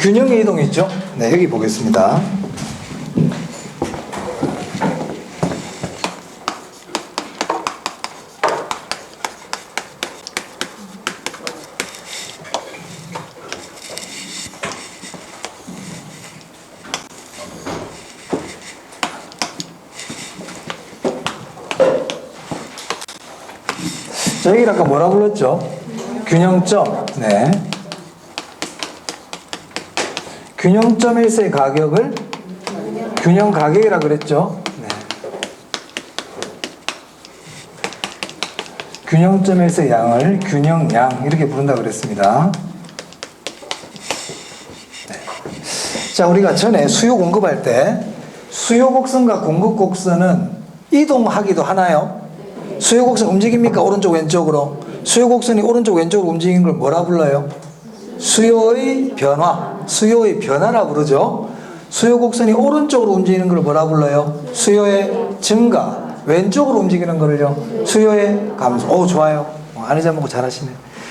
균형의 이동 있죠? 네, 여기 보겠습니다. 자, 여기를 아까 뭐라 불렀죠? 균형점. 네. 균형점에서의 가격을 균형 가격이라 그랬죠? 네. 균형점에서의 양을 균형양 이렇게 부른다 그랬습니다. 네. 자, 우리가 전에 수요 공급할 때 수요 곡선과 공급 곡선은 이동하기도 하나요? 수요 곡선 움직입니까? 오른쪽 왼쪽으로. 수요 곡선이 오른쪽 왼쪽으로 움직이는 걸 뭐라 불러요? 수요의 변화. 수요의 변화라 부르죠. 수요 곡선이 오른쪽으로 움직이는 걸 뭐라 불러요? 수요의 증가. 왼쪽으로 움직이는 거를요? 수요의 감소. 오, 좋아요. 안 잊어먹고 잘하시네.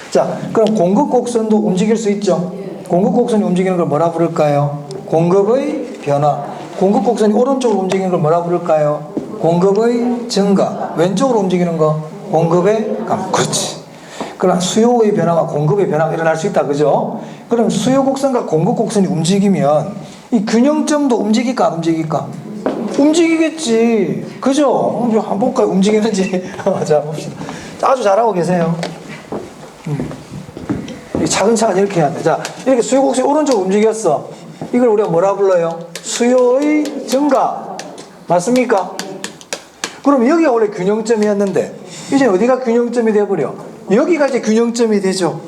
자, 그럼 공급 곡선도 움직일 수 있죠? 공급 곡선이 움직이는 걸 뭐라 부를까요? 공급의 변화. 공급 곡선이 오른쪽으로 움직이는 걸 뭐라 부를까요? 공급의 증가. 왼쪽으로 움직이는 거 공급의 감소. 그렇지. 그러나 수요의 변화와 공급의 변화가 일어날 수 있다. 그죠? 그럼 수요 곡선과 공급 곡선이 움직이면 이 균형점도 움직일까 안 움직일까? 움직이겠지. 그죠? 한번 볼까요? 움직이는지. 자, 봅시다. 아주 잘하고 계세요. 차근차근 이렇게 해야 돼. 자, 이렇게 수요 곡선이 오른쪽으로 움직였어. 이걸 우리가 뭐라 불러요? 수요의 증가. 맞습니까? 그럼 여기가 원래 균형점이었는데 이제 어디가 균형점이 돼버려? 여기가 이제 균형점이 되죠.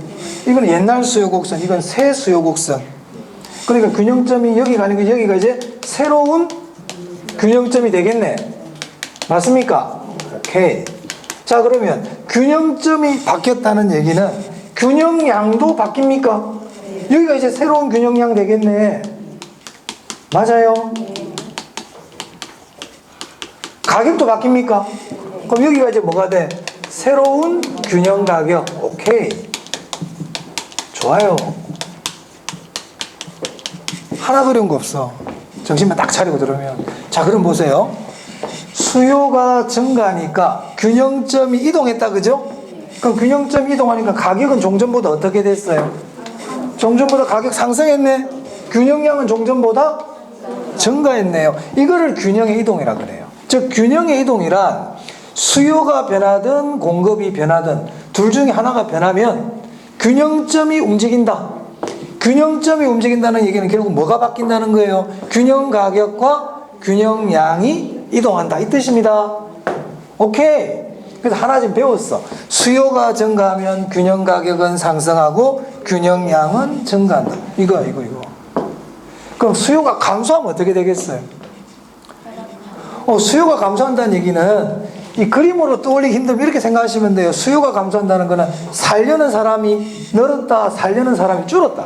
이건 옛날 수요곡선, 이건 새 수요곡선. 그러니까 균형점이 여기 가는 게 여기가 이제 새로운 균형점이 되겠네. 맞습니까? 오케이. 자, 그러면 균형점이 바뀌었다는 얘기는 균형량도 바뀝니까? 여기가 이제 새로운 균형량 되겠네. 맞아요? 가격도 바뀝니까? 그럼 여기가 이제 뭐가 돼? 새로운 균형 가격. 오케이. 좋아요. 하나 그런 거 없어. 정신만 딱 차리고 들으면. 자, 그럼 보세요. 수요가 증가하니까 균형점이 이동했다. 그죠? 그럼 균형점이 이동하니까 가격은 종전보다 어떻게 됐어요? 종전보다 가격 상승했네. 균형량은 종전보다 증가했네요. 이거를 균형의 이동이라 그래요. 즉 균형의 이동이란 수요가 변하든 공급이 변하든 둘 중에 하나가 변하면 균형점이 움직인다. 균형점이 움직인다는 얘기는 결국 뭐가 바뀐다는 거예요? 균형 가격과 균형량이 이동한다. 이 뜻입니다. 오케이. 그래서 하나 지금 배웠어. 수요가 증가하면 균형 가격은 상승하고 균형량은 증가한다. 이거. 그럼 수요가 감소하면 어떻게 되겠어요? 수요가 감소한다는 얘기는 이 그림으로 떠올리기 힘들면 이렇게 생각하시면 돼요. 수요가 감소한다는 거는 살려는 사람이 늘었다, 살려는 사람이 줄었다.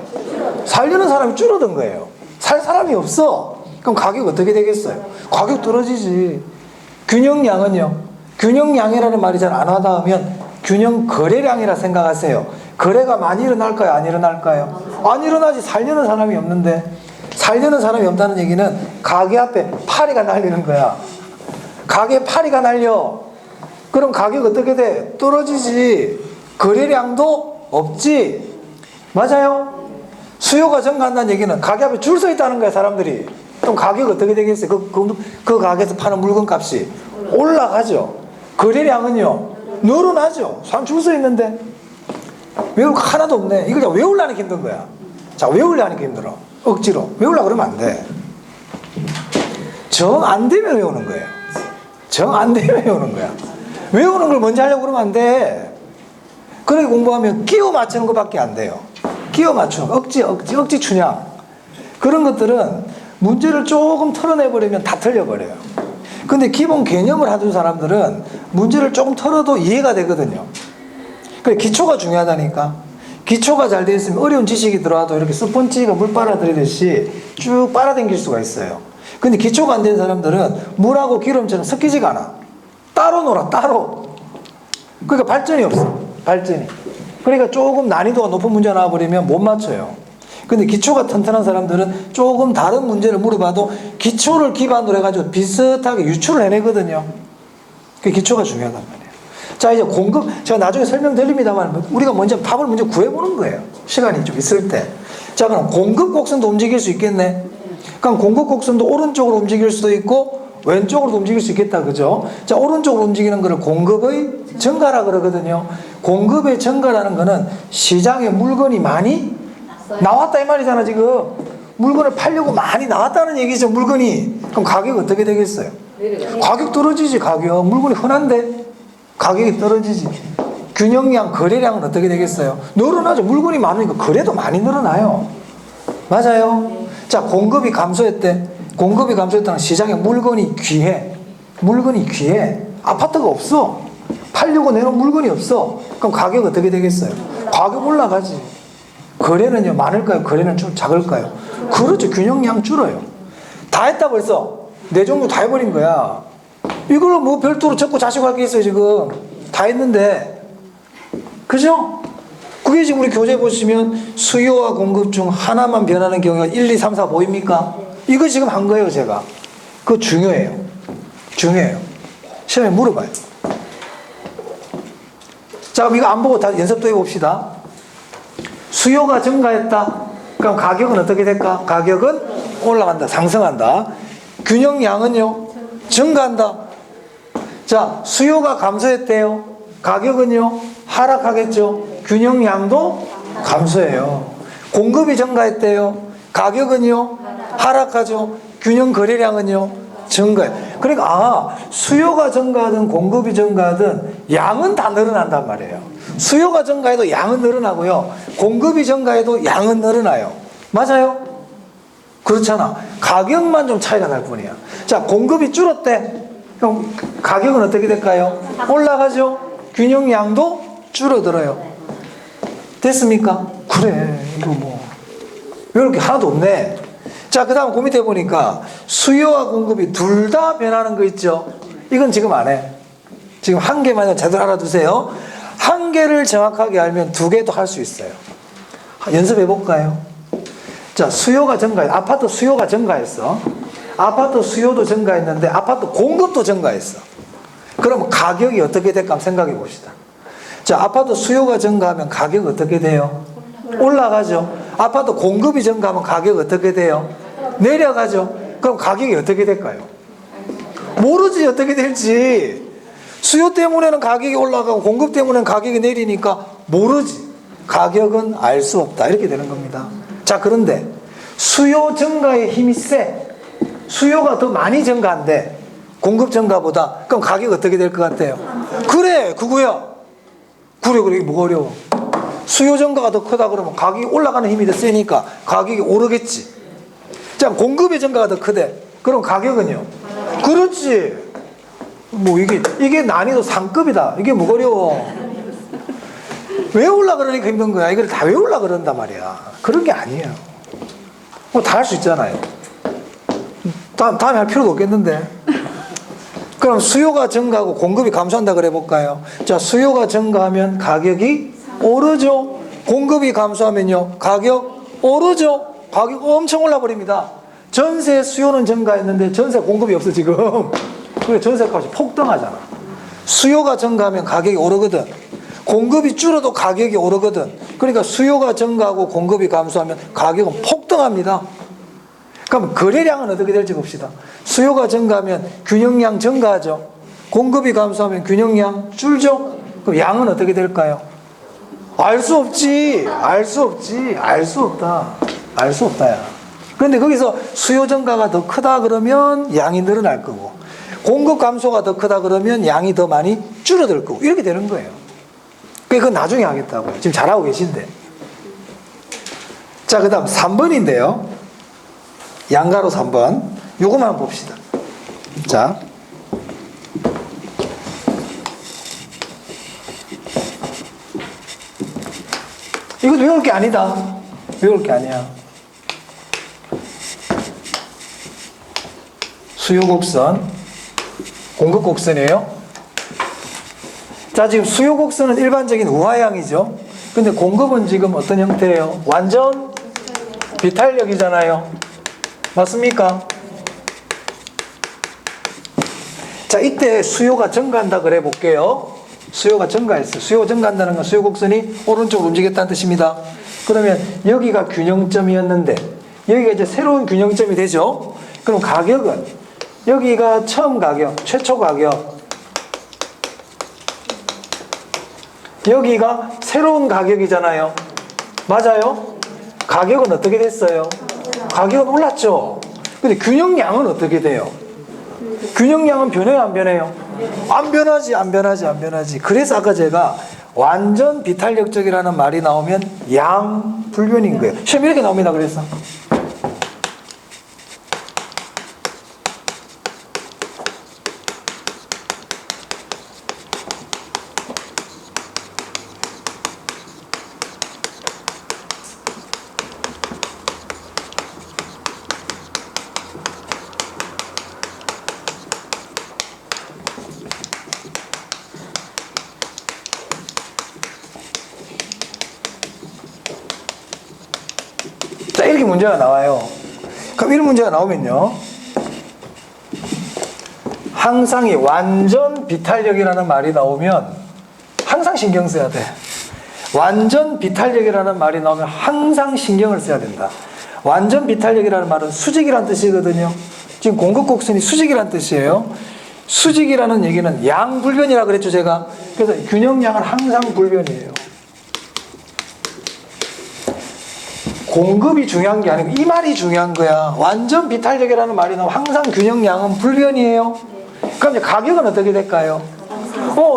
살려는 사람이 줄어든 거예요. 살 사람이 없어. 그럼 가격 어떻게 되겠어요? 가격 떨어지지. 균형량은요? 균형량이라는 말이 잘 안 와닿으면 균형 거래량이라 생각하세요. 거래가 많이 일어날까요? 안 일어날까요? 안 일어나지. 살려는 사람이 없는데. 살려는 사람이 없다는 얘기는 가게 앞에 파리가 날리는 거야. 가게에 파리가 날려. 그럼 가격 어떻게 돼? 떨어지지. 거래량도 없지. 맞아요? 수요가 증가한다는 얘기는 가게 앞에 줄 서 있다는 거야, 사람들이. 그럼 가격 어떻게 되겠어요? 그 가게에서 파는 물건 값이 올라가죠. 거래량은요, 늘어나죠. 사람 줄 서 있는데. 외울 거 하나도 없네. 이걸 외우려니까 힘든 거야. 자, 외우려니까 힘들어. 억지로. 외우려고 그러면 안 돼. 정 안 되면 외우는 거예요. 정 안 되면 외우는 거야. 외우는 걸 먼저 하려고 그러면 안 돼. 그렇게 공부하면 끼워 맞추는 것밖에 안 돼요. 끼워 맞추는 거. 억지 춘향. 그런 것들은 문제를 조금 털어내버리면 다 틀려버려요. 근데 기본 개념을 하던 사람들은 문제를 조금 털어도 이해가 되거든요. 그래, 기초가 중요하다니까. 기초가 잘 되어 있으면 어려운 지식이 들어와도 이렇게 스펀지가 물 빨아들이듯이 쭉 빨아당길 수가 있어요. 근데 기초가 안 된 사람들은 물하고 기름처럼 섞이지가 않아. 따로 놀아, 따로. 그러니까 발전이 없어. 발전이. 그러니까 조금 난이도가 높은 문제 나와버리면 못 맞춰요. 근데 기초가 튼튼한 사람들은 조금 다른 문제를 물어봐도 기초를 기반으로 해가지고 비슷하게 유추를 해내거든요. 그 기초가 중요하단 말이에요. 자, 이제 공급, 제가 나중에 설명드립니다만 우리가 먼저 답을 먼저 구해보는 거예요. 시간이 좀 있을 때. 자, 그럼 공급 곡선도 움직일 수 있겠네. 그럼 공급 곡선도 오른쪽으로 움직일 수도 있고 왼쪽으로도 움직일 수 있겠다, 그죠? 자, 오른쪽으로 움직이는 거를 공급의 증가라 그러거든요. 공급의 증가라는 거는 시장에 물건이 많이 나왔다 이 말이잖아. 지금 물건을 팔려고 많이 나왔다는 얘기죠. 물건이. 그럼 가격 어떻게 되겠어요? 가격 떨어지지. 가격 물건이 흔한데 가격이 떨어지지. 균형량 거래량은 어떻게 되겠어요? 늘어나죠. 물건이 많으니까 거래도 많이 늘어나요. 맞아요. 자, 공급이 감소했대. 공급이 감소했다는 시장에 물건이 귀해. 물건이 귀해. 아파트가 없어. 팔려고 내놓은 물건이 없어. 그럼 가격 어떻게 되겠어요? 가격 올라가지. 거래는요, 많을까요? 거래는 좀 작을까요? 그렇죠. 균형량 줄어요. 다 했다 벌써. 네 종류 다 해버린 거야. 이걸 뭐 별도로 적고 자시고 할 게 있어요, 지금. 다 했는데. 그죠? 그게 지금 우리 교재 보시면 수요와 공급 중 하나만 변하는 경우가 1, 2, 3, 4 보입니까? 이거 지금 한 거예요, 제가. 그거 중요해요. 중요해요. 시험에 물어봐요. 자, 그럼 이거 안 보고 다 연습도 해봅시다. 수요가 증가했다. 그럼 가격은 어떻게 될까? 가격은 올라간다. 상승한다. 균형량은요? 증가한다. 자, 수요가 감소했대요. 가격은요? 하락하겠죠. 균형량도 감소해요. 공급이 증가했대요. 가격은요? 하락하죠. 균형 거래량은요? 증가해요. 그러니까 수요가 증가하든 공급이 증가하든 양은 다 늘어난단 말이에요. 수요가 증가해도 양은 늘어나고요. 공급이 증가해도 양은 늘어나요. 맞아요? 그렇잖아. 가격만 좀 차이가 날 뿐이야. 자, 공급이 줄었대. 그럼 가격은 어떻게 될까요? 올라가죠. 균형량도 줄어들어요. 됐습니까? 그래. 이거 뭐 이렇게 하나도 없네. 자, 그 다음 그 밑에 보니까 수요와 공급이 둘 다 변하는 거 있죠. 이건 지금 안 해. 지금 한 개만 제대로 알아두세요. 한 개를 정확하게 알면 두 개도 할 수 있어요. 연습해 볼까요? 자, 수요가 증가해. 아파트 수요가 증가했어. 아파트 수요도 증가했는데 아파트 공급도 증가했어. 그럼 가격이 어떻게 될까 한번 생각해 봅시다. 자, 아파트 수요가 증가하면 가격 어떻게 돼요? 올라가죠. 아파트 공급이 증가하면 가격 어떻게 돼요? 내려가죠. 그럼 가격이 어떻게 될까요? 모르지 어떻게 될지. 수요 때문에는 가격이 올라가고 공급 때문에는 가격이 내리니까 모르지. 가격은 알 수 없다. 이렇게 되는 겁니다. 자, 그런데 수요 증가의 힘이 세. 수요가 더 많이 증가한데 공급 증가보다. 그럼 가격 어떻게 될 것 같아요? 그래, 그거야. 그래, 이게 뭐가 어려워. 수요 증가가 더 크다 그러면 가격이 올라가는 힘이 더 세니까 가격이 오르겠지. 자, 공급의 증가가 더 크대. 그럼 가격은요? 그렇지. 뭐 이게 난이도 상급이다. 이게 뭐가 어려워. 외우려 그러니까 힘든 거야. 이걸 다 외우려 그런단 말이야. 그런 게 아니에요. 뭐 다 할 수 있잖아요. 다음에 할 필요도 없겠는데. 그럼 수요가 증가하고 공급이 감소한다 그래 볼까요? 자, 수요가 증가하면 가격이 오르죠. 공급이 감소하면요, 가격 오르죠. 가격 엄청 올라 버립니다. 전세 수요는 증가했는데 전세 공급이 없어 지금. 그래, 전세값이 폭등하잖아. 수요가 증가하면 가격이 오르거든. 공급이 줄어도 가격이 오르거든. 그러니까 수요가 증가하고 공급이 감소하면 가격은 폭등합니다. 그럼 거래량은 어떻게 될지 봅시다. 수요가 증가하면 균형량 증가하죠. 공급이 감소하면 균형량 줄죠. 그럼 양은 어떻게 될까요? 알 수 없지. 알 수 없지. 알 수 없다. 알 수 없다야. 그런데 거기서 수요 증가가 더 크다 그러면 양이 늘어날 거고, 공급 감소가 더 크다 그러면 양이 더 많이 줄어들 거고, 이렇게 되는 거예요. 그건 나중에 하겠다고요. 지금 잘하고 계신데. 자, 그 다음 3번인데요. 양가로 3번. 요거만 한번 봅시다. 자. 이것도 외울 게 아니다. 외울 게 아니야. 수요 곡선, 공급 곡선이에요. 자, 지금 수요 곡선은 일반적인 우하향이죠. 근데 공급은 지금 어떤 형태예요? 완전 비탄력이잖아요. 맞습니까? 자, 이때 수요가 증가한다 그래 볼게요. 수요가 증가했어요. 수요가 증가한다는 건 수요 곡선이 오른쪽으로 움직였다는 뜻입니다. 그러면 여기가 균형점이었는데 여기가 이제 새로운 균형점이 되죠. 그럼 가격은 여기가 처음 가격, 최초 가격, 여기가 새로운 가격이잖아요. 맞아요? 가격은 어떻게 됐어요? 가격은 올랐죠. 근데 균형량은 어떻게 돼요? 균형량은 변해요, 안 변해요? 안 변하지, 안 변하지, 안 변하지. 그래서 아까 제가 완전 비탄력적이라는 말이 나오면 양불변인 거예요. 시험 이렇게 나옵니다. 그래서 자, 이렇게 문제가 나와요. 그럼 이런 문제가 나오면요, 항상 이 완전 비탄력이라는 말이 나오면 항상 신경 써야 돼. 완전 비탄력이라는 말이 나오면 항상 신경을 써야 된다. 완전 비탄력이라는 말은 수직이라는 뜻이거든요. 지금 공급곡선이 수직이라는 뜻이에요. 수직이라는 얘기는 양불변이라고 그랬죠, 제가. 그래서 균형량은 항상 불변이에요. 공급이 중요한 게 아니고 이 말이 중요한 거야. 완전 비탄력이라는 말이 나오면 항상 균형량은 불변이에요. 그럼 이제 가격은 어떻게 될까요?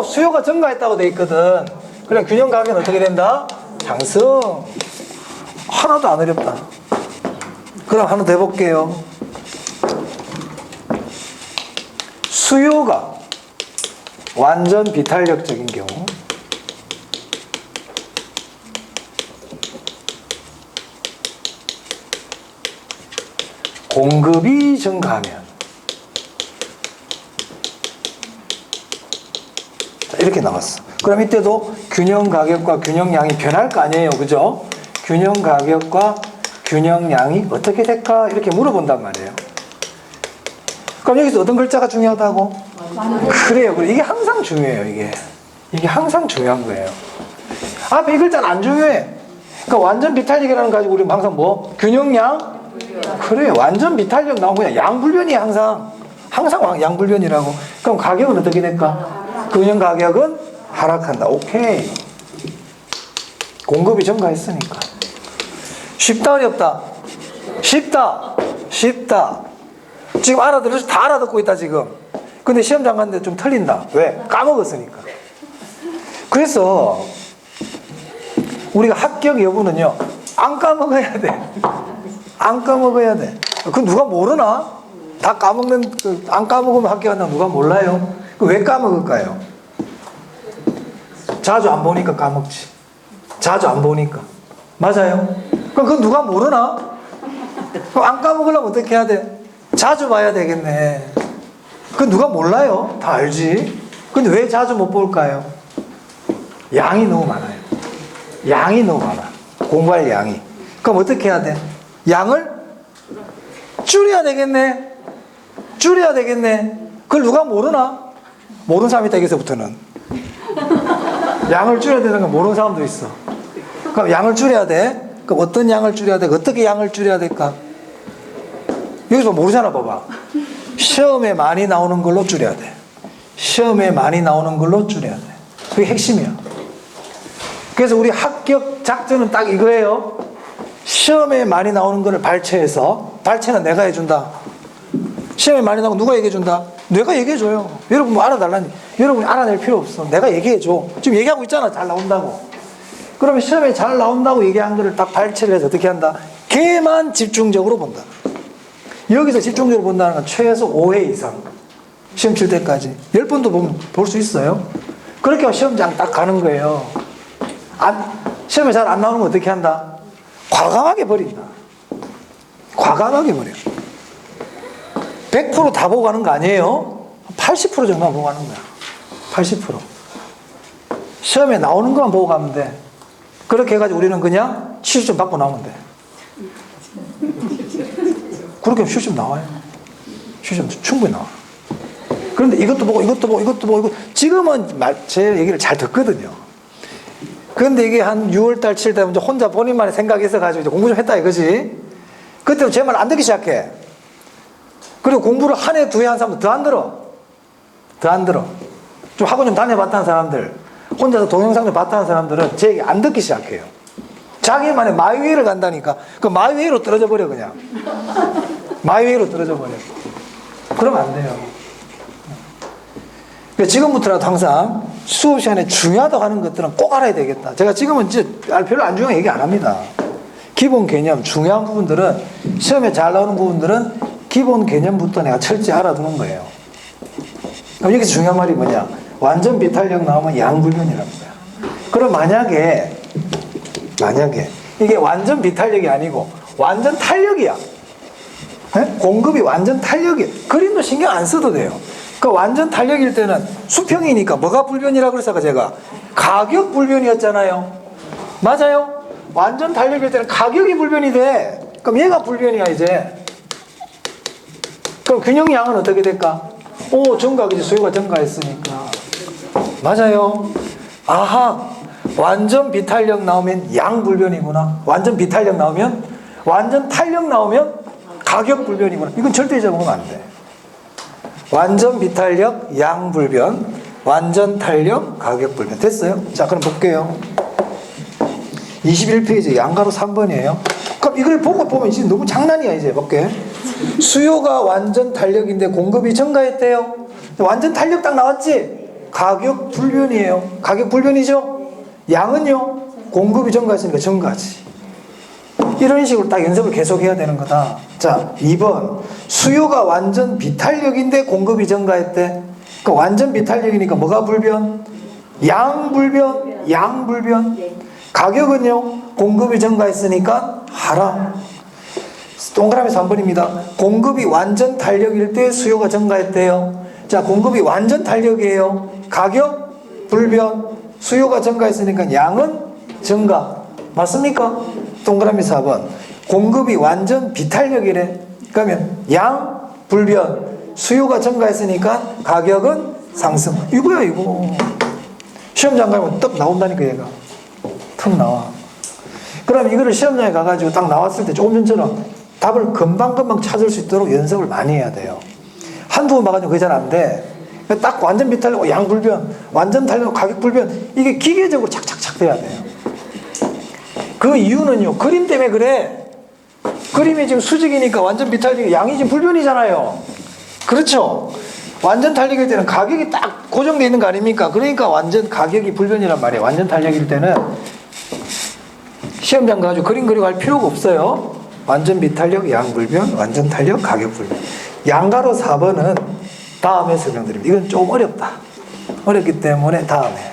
수요가 증가했다고 돼 있거든. 그래, 균형 가격은 어떻게 된다? 상승. 하나도 안 어렵다. 그럼 하나 더 해볼게요. 수요가 완전 비탄력적인 경우, 공급이 증가하면, 자, 이렇게 나왔어. 그럼 이때도 균형 가격과 균형량이 변할 거 아니에요, 그죠? 균형 가격과 균형량이 어떻게 될까? 이렇게 물어본단 말이에요. 그럼 여기서 어떤 글자가 중요하다고? 그래요. 이게 항상 중요해요. 이게 항상 중요한 거예요. 앞에 이 글자는 안 중요해. 그러니까 완전 비탄력이라는 거 가지고 우리 항상 뭐? 균형량? 그래요. 완전 비탄력 나오면 그냥 양불변이야, 항상. 항상 양불변이라고. 그럼 가격은 어떻게 될까? 균형 가격은 하락한다. 오케이. 공급이 증가했으니까. 쉽다, 어렵다? 쉽다. 쉽다. 지금 알아들어서 다 알아듣고 있다, 지금. 근데 시험장 갔는데 좀 틀린다. 왜? 까먹었으니까. 그래서 우리가 합격 여부는요, 안 까먹어야 돼. 안 까먹어야 돼. 그 누가 모르나? 다 까먹는, 안 까먹으면 합격한다고 누가 몰라요? 왜 까먹을까요? 자주 안 보니까 까먹지. 자주 안 보니까. 맞아요? 그럼 그건 누가 모르나? 그럼 안 까먹으려면 어떻게 해야 돼? 자주 봐야 되겠네. 그건 누가 몰라요? 다 알지. 근데 왜 자주 못 볼까요? 양이 너무 많아요. 양이 너무 많아. 공부할 양이. 그럼 어떻게 해야 돼? 양을 줄여야 되겠네. 줄여야 되겠네. 그걸 누가 모르나? 모르는 사람이 있다, 여기서부터는. 양을 줄여야 되는 건 모르는 사람도 있어. 그럼 양을 줄여야 돼? 그럼 어떤 양을 줄여야 돼? 어떻게 양을 줄여야 될까? 여기서 모르잖아, 봐봐. 시험에 많이 나오는 걸로 줄여야 돼. 시험에 많이 나오는 걸로 줄여야 돼. 그게 핵심이야. 그래서 우리 합격 작전은 딱 이거예요. 시험에 많이 나오는 거를 발췌해서, 발췌는 내가 해준다. 시험에 많이 나오고 누가 얘기해준다? 내가 얘기해줘요. 여러분 뭐 알아달라니. 여러분이 알아낼 필요 없어. 내가 얘기해줘. 지금 얘기하고 있잖아. 잘 나온다고. 그러면 시험에 잘 나온다고 얘기한 거를 딱 발췌를 해서 어떻게 한다? 걔만 집중적으로 본다. 여기서 집중적으로 본다는 건 최소 5회 이상. 시험 칠 때까지. 10번도 보면 볼 수 있어요. 그렇게 시험장 딱 가는 거예요. 시험에 잘 안 나오는 거 어떻게 한다? 과감하게 버린다. 과감하게 버려. 100% 다 보고 가는 거 아니에요? 80% 정도만 보고 가는 거야. 80%. 시험에 나오는 것만 보고 가면 돼. 그렇게 해가지고 우리는 그냥 취수점 받고 나오면 돼. 그렇게 시험 나와요. 시험 충분히 나와요. 그런데 이것도 보고 이것도 보고 이것도 보고 지금은 제 얘기를 잘 듣거든요. 그런데 이게 한 6월달 7달 혼자 본인만의 생각이 있어가지고 이제 공부 좀 했다 이거지. 그때부터 제 말 안 듣기 시작해. 그리고 공부를 한 해, 두 해 한 사람도 더 안 들어. 더 안 들어. 좀 학원 좀 다녀봤다는 사람들, 혼자서 동영상 좀 봤다는 사람들은 제 얘기 안 듣기 시작해요. 자기만의 마이웨이를 간다니까. 그 마이웨이로 떨어져 버려 그냥. 마이웨이로 떨어져 버려. 그러면 안 돼요. 그러니까 지금부터라도 항상 수업 시간에 중요하다고 하는 것들은 꼭 알아야 되겠다. 제가 지금은 이제 별로 안 중요한 얘기 안 합니다. 기본 개념, 중요한 부분들은, 시험에 잘 나오는 부분들은 기본 개념부터 내가 철저히 알아두는 거예요. 그럼 여기서 중요한 말이 뭐냐? 완전 비탄력 나오면 양불변이랍니다. 그럼 만약에 이게 완전 비탄력이 아니고 완전 탄력이야. 네? 공급이 완전 탄력이, 그림도 신경 안 써도 돼요. 그 완전 탄력일 때는 수평이니까 뭐가 불변이라고 그랬어요? 제가 가격 불변이었잖아요. 맞아요? 완전 탄력일 때는 가격이 불변이 돼. 그럼 얘가 불변이야 이제. 그럼 균형량은 어떻게 될까? 오, 증가하겠지. 수요가 증가했으니까. 맞아요. 아하, 완전 비탄력 나오면 양불변이구나. 완전 비탄력 나오면, 완전 탄력 나오면 가격 불변이구나. 이건 절대 잊어먹으면 안 돼. 완전 비탄력 양불변, 완전 탄력 가격 불변. 됐어요? 자, 그럼 볼게요. 21페이지 양가로 3번이에요. 그럼 이걸 보고 보면 이제 너무 장난이야. 이제 볼게. 수요가 완전 탄력인데 공급이 증가했대요. 완전 탄력 딱 나왔지? 가격 불변이에요. 가격 불변이죠? 양은요? 공급이 증가했으니까 증가하지. 이런 식으로 딱 연습을 계속 해야 되는 거다. 자, 2번. 수요가 완전 비탄력인데 공급이 증가했대. 그러니까 완전 비탄력이니까 뭐가 불변? 양불변. 양불변. 가격은요? 공급이 증가했으니까 하락. 동그라미 3번입니다. 공급이 완전 탄력일 때 수요가 증가했대요. 자, 공급이 완전 탄력이에요. 가격 불변. 수요가 증가했으니까 양은 증가. 맞습니까? 동그라미 4번. 공급이 완전 비탄력이래. 그러면 양 불변. 수요가 증가했으니까 가격은 상승. 이거야 이거. 시험장 가면 떡 나온다니까 얘가. 턱 나와. 그럼 이거를 시험장에 가가지고 딱 나왔을 때 조금 전처럼 답을 금방금방 찾을 수 있도록 연습을 많이 해야 돼요. 한두 번 봐가지고 그게 잘 안 돼. 딱 완전 비탄력, 양불변, 완전 탄력, 가격불변, 이게 기계적으로 착착착 돼야 돼요. 그 이유는요, 그림 때문에 그래. 그림이 지금 수직이니까 완전 비탄력이, 양이 지금 불변이잖아요. 그렇죠? 완전 탄력일 때는 가격이 딱 고정되어 있는 거 아닙니까? 그러니까 완전 가격이 불변이란 말이에요. 완전 탄력일 때는 시험장 가가지고 그림 그리고 할 필요가 없어요. 완전 비탄력, 양불변, 완전 탄력, 가격불변. 양가로 4번은 다음에 설명드립니다. 이건 좀 어렵다. 어렵기 때문에 다음에.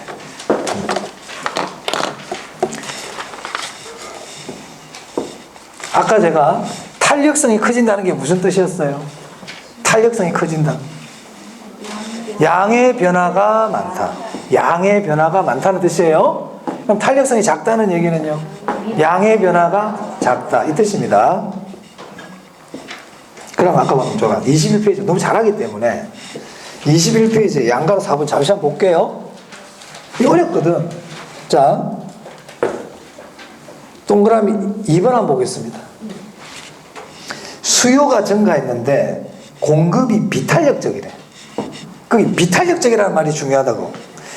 아까 제가 탄력성이 커진다는 게 무슨 뜻이었어요? 탄력성이 커진다. 양의 변화가 많다. 양의 변화가 많다는 뜻이에요. 그럼 탄력성이 작다는 얘기는요? 양의 변화가 작다. 이 뜻입니다. 그럼 아까 보면 좋아. 21페이지 너무 잘하기 때문에 21페이지 양가로 4번 잠시 한번 볼게요. 이거 어렵거든. 자, 동그라미 2번 한번 보겠습니다. 수요가 증가했는데 공급이 비탄력적이래. 그 비탄력적이라는 말이 중요하다고.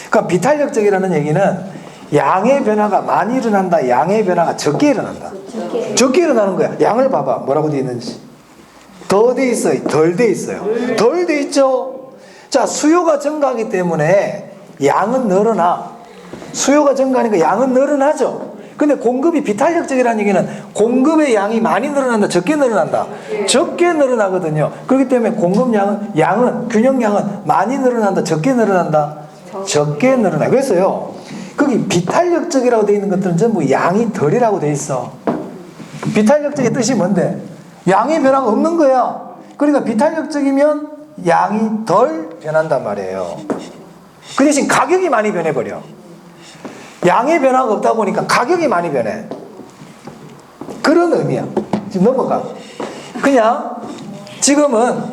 그러니까 비탄력적이라는 얘기는 양의 변화가 많이 일어난다, 양의 변화가 적게 일어난다. 적게 일어나는 거야. 양을 봐봐. 뭐라고 되어 있는지. 더 돼 있어요? 덜 돼 있어요? 덜 돼 있죠? 자, 수요가 증가하기 때문에 양은 늘어나. 수요가 증가하니까 양은 늘어나죠? 근데 공급이 비탄력적이라는 얘기는 공급의 양이 많이 늘어난다, 적게 늘어난다? 적게 늘어나거든요. 그렇기 때문에 공급량은, 양은, 균형량은 많이 늘어난다, 적게 늘어난다? 적게 늘어나. 그래서요, 거기 비탄력적이라고 되어 있는 것들은 전부 양이 덜이라고 되어 있어. 비탄력적의 뜻이 뭔데? 양의 변화가 없는 거야. 그러니까 비탄력적이면 양이 덜 변한단 말이에요. 그 대신 가격이 많이 변해버려. 양의 변화가 없다 보니까 가격이 많이 변해. 그런 의미야. 지금 넘어가. 그냥 지금은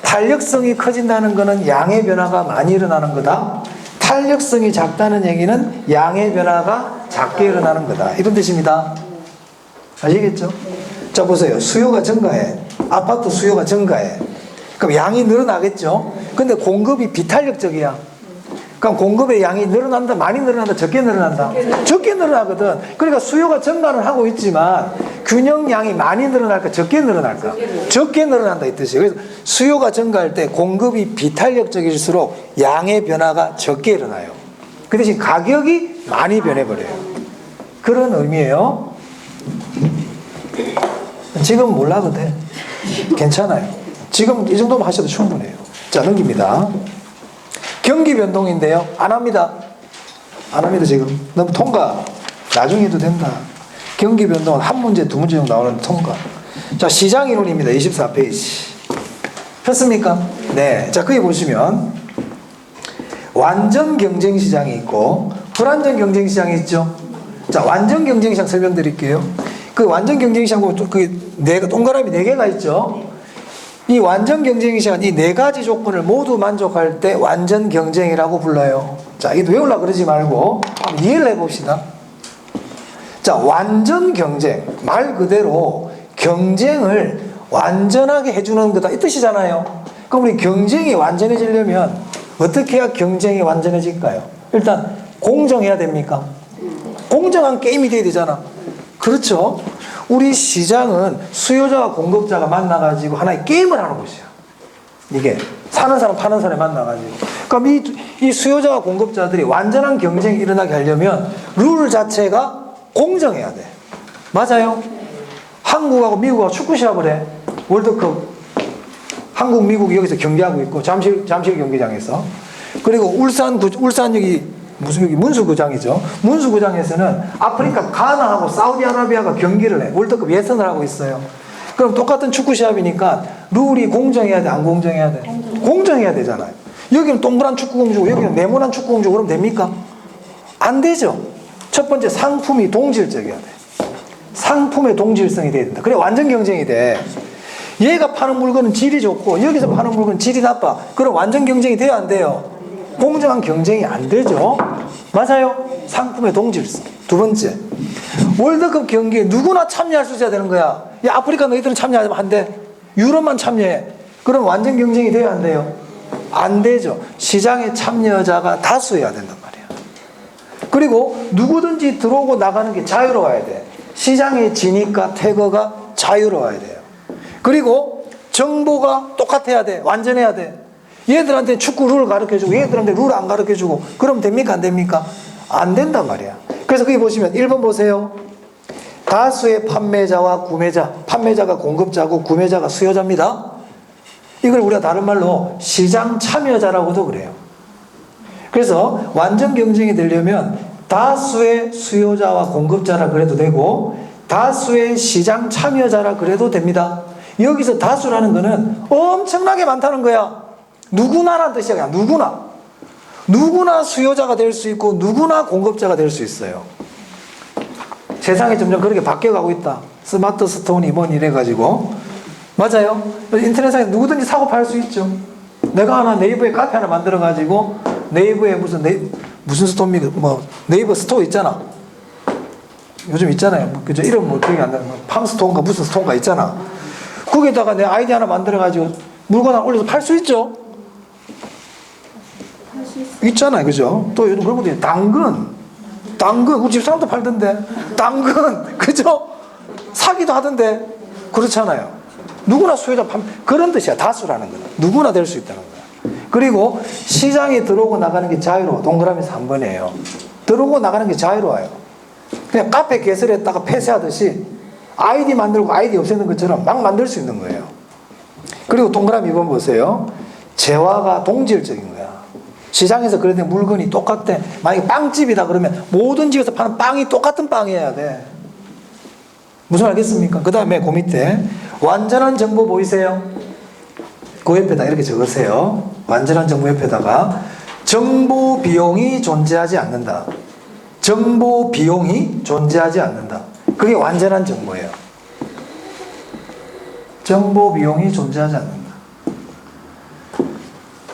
탄력성이 커진다는 것은 양의 변화가 많이 일어나는 거다. 탄력성이 작다는 얘기는 양의 변화가 작게 일어나는 거다. 이런 뜻입니다. 아시겠죠? 자, 보세요. 수요가 증가해. 아파트 수요가 증가해. 그럼 양이 늘어나겠죠? 근데 공급이 비탄력적이야. 그럼 공급의 양이 늘어난다, 많이 늘어난다, 적게 늘어난다? 적게 늘어나거든. 그러니까 수요가 증가는 하고 있지만 균형량이 많이 늘어날까, 적게 늘어날까? 적게 늘어난다 이 뜻이에요. 그래서 수요가 증가할 때 공급이 비탄력적일수록 양의 변화가 적게 일어나요. 그 대신 가격이 많이 변해버려요. 그런 의미예요. 지금 몰라도 돼. 괜찮아요. 지금 이 정도만 하셔도 충분해요. 자, 넘깁니다. 경기 변동인데요. 안 합니다. 안 합니다, 지금. 너무 통과. 나중에 해도 된다. 경기 변동은 한 문제, 두 문제 정도 나오는데 통과. 자, 시장 이론입니다. 24페이지. 폈습니까? 네. 자, 거기 보시면 완전 경쟁 시장이 있고 불완전 경쟁 시장이 있죠. 자, 완전 경쟁 시장 설명드릴게요. 그 완전 경쟁 시장 보면 동그라미 4개가 있죠. 이 완전 경쟁 시장, 이 4가지 조건을 모두 만족할 때 완전 경쟁이라고 불러요. 자, 이거 외우려고 그러지 말고 한번 이해를 해봅시다. 자, 완전 경쟁. 말 그대로 경쟁을 완전하게 해주는 거다. 이 뜻이잖아요. 그럼 우리 경쟁이 완전해지려면 어떻게 해야 경쟁이 완전해질까요? 일단 공정해야 됩니까? 공정한 게임이 돼야 되잖아. 그렇죠? 우리 시장은 수요자와 공급자가 만나가지고 하나의 게임을 하는 곳이야. 이게 사는 사람 파는 사람이 만나가지고. 그럼 이 수요자와 공급자들이 완전한 경쟁이 일어나게 하려면 룰 자체가 공정해야 돼. 맞아요? 한국하고 미국하고 축구 시합을 해. 월드컵. 한국, 미국이 여기서 경기하고 있고 잠실 경기장에서. 그리고 울산역이 무슨 여기 문수구장이죠. 문수구장에서는 아프리카 가나하고 사우디아라비아가 경기를 해. 월드컵 예선을 하고 있어요. 그럼 똑같은 축구 시합이니까 룰이 공정해야 돼, 안 공정해야 돼? 공정해야 되잖아요. 여기는 동그란 축구공 주고 여기는 네모난 축구공 주고 그러면 됩니까? 안 되죠. 첫 번째 상품이 동질적이어야 돼. 상품의 동질성이 돼야 된다. 그래 완전 경쟁이 돼. 얘가 파는 물건은 질이 좋고 여기서 파는 물건은 질이 나빠. 그럼 완전 경쟁이 돼야 안 돼요? 공정한 경쟁이 안 되죠. 맞아요. 상품의 동질성. 두 번째, 월드컵 경기에 누구나 참여할 수 있어야 되는 거야. 야, 아프리카 너희들은 참여하면 안 돼. 유럽만 참여해. 그럼 완전 경쟁이 돼야 안 돼요? 안 되죠. 시장에 참여자가 다수여야 된단 말이야. 그리고 누구든지 들어오고 나가는 게 자유로워야 돼. 시장의 진입과 퇴거가 자유로워야 돼요. 그리고 정보가 똑같아야 돼. 완전해야 돼. 얘들한테 축구 룰을 가르쳐주고 얘들한테 룰 안 가르쳐주고 그럼 됩니까? 안 됩니까? 안 된단 말이야. 그래서 거기 보시면 1번 보세요. 다수의 판매자와 구매자. 판매자가 공급자고 구매자가 수요자입니다. 이걸 우리가 다른 말로 시장 참여자라고도 그래요. 그래서 완전 경쟁이 되려면 다수의 수요자와 공급자라 그래도 되고 다수의 시장 참여자라 그래도 됩니다. 여기서 다수라는 거는 엄청나게 많다는 거야. 누구나라는 뜻이야. 그냥 누구나 수요자가 될 수 있고 누구나 공급자가 될 수 있어요. 세상이 점점 그렇게 바뀌어가고 있다. 스마트 스톤이 뭐니 이래가지고. 맞아요. 인터넷상에서 누구든지 사고 팔 수 있죠. 내가 하나 네이버에 카페 하나 만들어가지고 네이버에 무슨 스토어입니까? 뭐 네이버 스토어 있잖아. 요즘 있잖아요. 그죠? 이름 뭐 기억이 안 나는 거. 팜스토어인가 무슨 스토어인가 있잖아. 거기에다가 내 아이디 하나 만들어가지고 물건 하나 올려서 팔 수 있죠. 있잖아요. 그죠? 또 요즘 그런 것도 있어요. 당근. 우리 집 사람도 팔던데. 당근. 그죠? 사기도 하던데. 그렇잖아요. 누구나 수요자 그런 뜻이야. 다수라는 거는. 누구나 될 수 있다는 거야. 그리고 시장에 들어오고 나가는 게 자유로워. 동그라미 3번이에요. 들어오고 나가는 게 자유로워요. 그냥 카페 개설했다가 폐쇄하듯이 아이디 만들고 아이디 없애는 것처럼 막 만들 수 있는 거예요. 그리고 동그라미 2번 보세요. 재화가 동질적인 거야. 시장에서 그런데 물건이 똑같대. 만약에 빵집이다 그러면 모든 집에서 파는 빵이 똑같은 빵이어야 돼. 무슨 알겠습니까? 그 다음에 그 밑에 완전한 정보 보이세요? 그 옆에다 이렇게 적으세요. 완전한 정보 옆에다가 정보 비용이 존재하지 않는다. 정보 비용이 존재하지 않는다. 그게 완전한 정보예요. 정보 비용이 존재하지 않는다.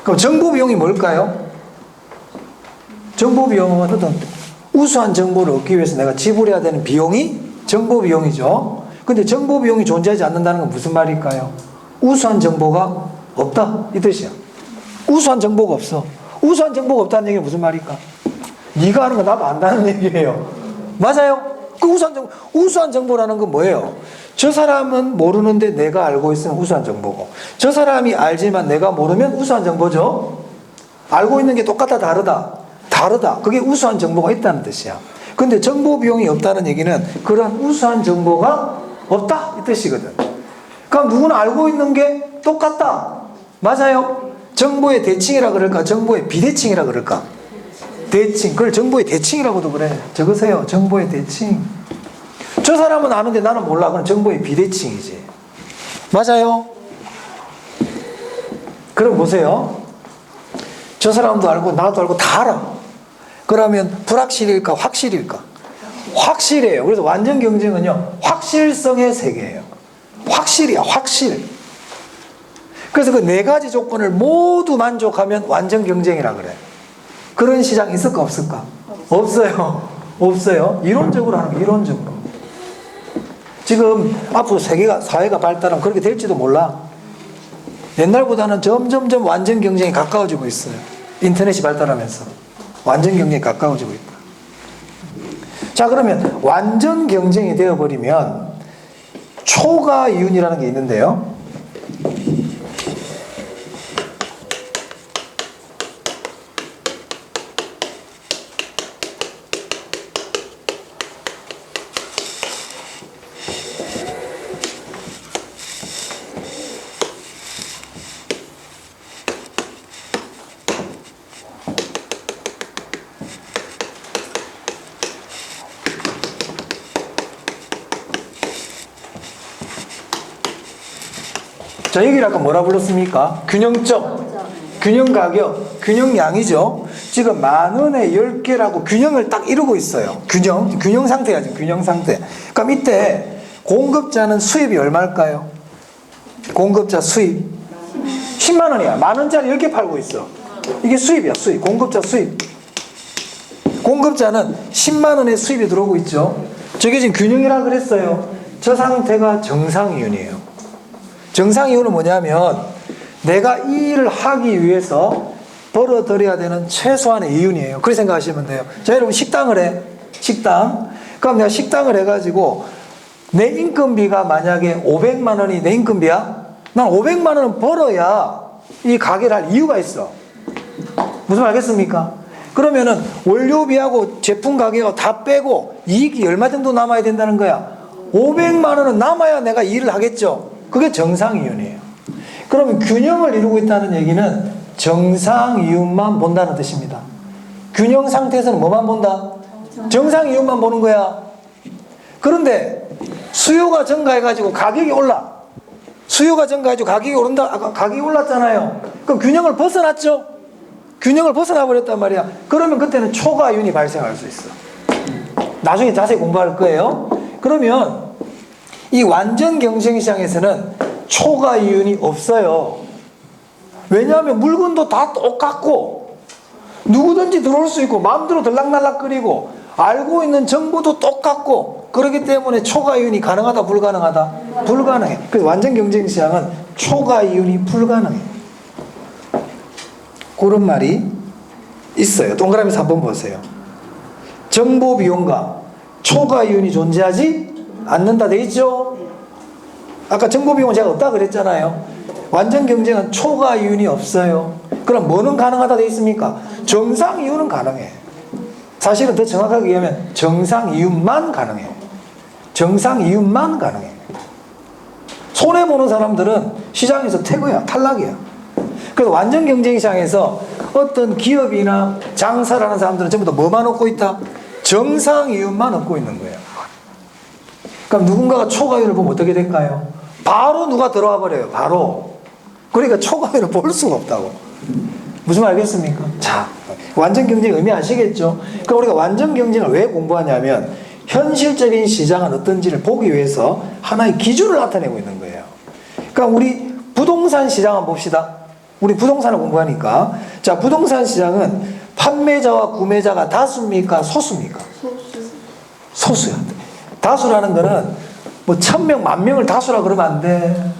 그럼 정보 비용이 뭘까요? 정보 비용은 어떤 우수한 정보를 얻기 위해서 내가 지불해야 되는 비용이 정보 비용이죠. 근데 정보 비용이 존재하지 않는다는 건 무슨 말일까요? 우수한 정보가 없다 이 뜻이야. 우수한 정보가 없어. 우수한 정보가 없다는 얘기는 무슨 말일까? 네가 하는 거 나도 안다는 얘기예요. 맞아요? 그 우수한 정보라는 건 뭐예요? 저 사람은 모르는데 내가 알고 있으면 우수한 정보고, 저 사람이 알지만 내가 모르면 우수한 정보죠. 알고 있는 게 똑같다 다르다. 그게 우수한 정보가 있다는 뜻이야. 근데 정보 비용이 없다는 얘기는 그런 우수한 정보가 없다 이 뜻이거든. 그럼 누구나 알고 있는 게 똑같다. 맞아요? 정보의 대칭이라 그럴까? 정보의 비대칭이라 그럴까? 대칭. 그걸 정보의 대칭이라고도 그래. 적으세요. 정보의 대칭. 저 사람은 아는데 나는 몰라. 그건 정보의 비대칭이지. 맞아요? 그럼 보세요. 저 사람도 알고 나도 알고 다 알아. 그러면 불확실일까? 확실일까? 확실해요. 그래서 완전 경쟁은요, 확실성의 세계예요. 확실이야, 확실. 그래서 그 네 가지 조건을 모두 만족하면 완전 경쟁이라 그래. 그런 시장 있을까 없을까? 없어요. 없어요. 이론적으로 하는 거, 이론적으로. 지금 앞으로 사회가 발달하면 그렇게 될지도 몰라. 옛날보다는 점점점 완전 경쟁이 가까워지고 있어요. 인터넷이 발달하면서. 완전 경쟁이 가까워지고 있다. 자, 그러면 완전 경쟁이 되어버리면 초과이윤이라는 게 있는데요. 자, 여기를 아까 뭐라 불렀습니까? 균형점, 균형가격, 균형량이죠. 지금 10,000원에 10개라고 균형을 딱 이루고 있어요. 균형 상태야, 지금 균형 상태. 그럼 이때 공급자는 수입이 얼마일까요? 공급자 수입 10만 원이야. 10,000원짜리 10개 팔고 있어. 이게 수입이야, 수입. 공급자 수입. 공급자는 10만 원의 수입이 들어오고 있죠. 저게 지금 균형이라 그랬어요. 저 상태가 정상이윤이에요. 정상이윤은 뭐냐면 내가 이 일을 하기 위해서 벌어들여야 되는 최소한의 이윤이에요. 그렇게 생각하시면 돼요. 자, 여러분 식당을 해. 식당. 그럼 내가 식당을 해가지고 내 인건비가 만약에 500만 원이 내 인건비야? 난 500만 원은 벌어야 이 가게를 할 이유가 있어. 무슨 말 알겠습니까? 그러면은 원료비하고 제품 가격하고 다 빼고 이익이 얼마 정도 남아야 된다는 거야? 500만 원은 남아야 내가 일을 하겠죠. 그게 정상이윤이에요. 그러면 균형을 이루고 있다는 얘기는 정상이윤만 본다는 뜻입니다. 균형 상태에서는 뭐만 본다? 정상이윤만 보는 거야. 그런데 수요가 증가해가지고 가격이 올라. 수요가 증가해가지고 가격이 오른다. 아까 가격이 올랐잖아요. 그럼 균형을 벗어났죠? 균형을 벗어나 버렸단 말이야. 그러면 그때는 초과이윤이 발생할 수 있어. 나중에 자세히 공부할 거예요. 그러면 이 완전 경쟁 시장에서는 초과이윤이 없어요. 왜냐하면 물건도 다 똑같고 누구든지 들어올 수 있고 마음대로 들락날락거리고 알고 있는 정보도 똑같고 그렇기 때문에 초과이윤이 가능하다 불가능하다? 불가능해. 그래서 완전 경쟁 시장은 초과이윤이 불가능해. 그런 말이 있어요. 동그라미에서 한번 보세요. 정보 비용과 초과이윤이 존재하지 않는다 돼 있죠? 아까 정보 비용은 제가 없다 그랬잖아요. 완전 경쟁은 초과이윤이 없어요. 그럼 뭐는 가능하다 돼 있습니까? 정상이윤은 가능해. 사실은 더 정확하게 얘기하면 정상이윤만 가능해. 정상이윤만 가능해. 손해보는 사람들은 시장에서 퇴거야, 탈락이야. 그래서 완전 경쟁 시장에서 어떤 기업이나 장사를 하는 사람들은 전부 다 뭐만 얻고 있다? 정상이윤만 얻고 있는 거예요. 그럼 누군가가 초과이윤을 보면 어떻게 될까요? 바로 누가 들어와 버려요. 바로. 그러니까 초과이윤을 볼 수가 없다고. 무슨 말 알겠습니까? 자, 완전 경쟁 의미 아시겠죠? 그럼 우리가 완전 경쟁을 왜 공부하냐면 현실적인 시장은 어떤지를 보기 위해서 하나의 기준을 나타내고 있는 거예요. 그러니까 우리 부동산 시장 한번 봅시다. 우리 부동산을 공부하니까. 자, 부동산 시장은 판매자와 구매자가 다수입니까? 소수입니까? 소수야. 다수라는 거는 뭐 1000명, 10,000명을 다수라 그러면 안 돼.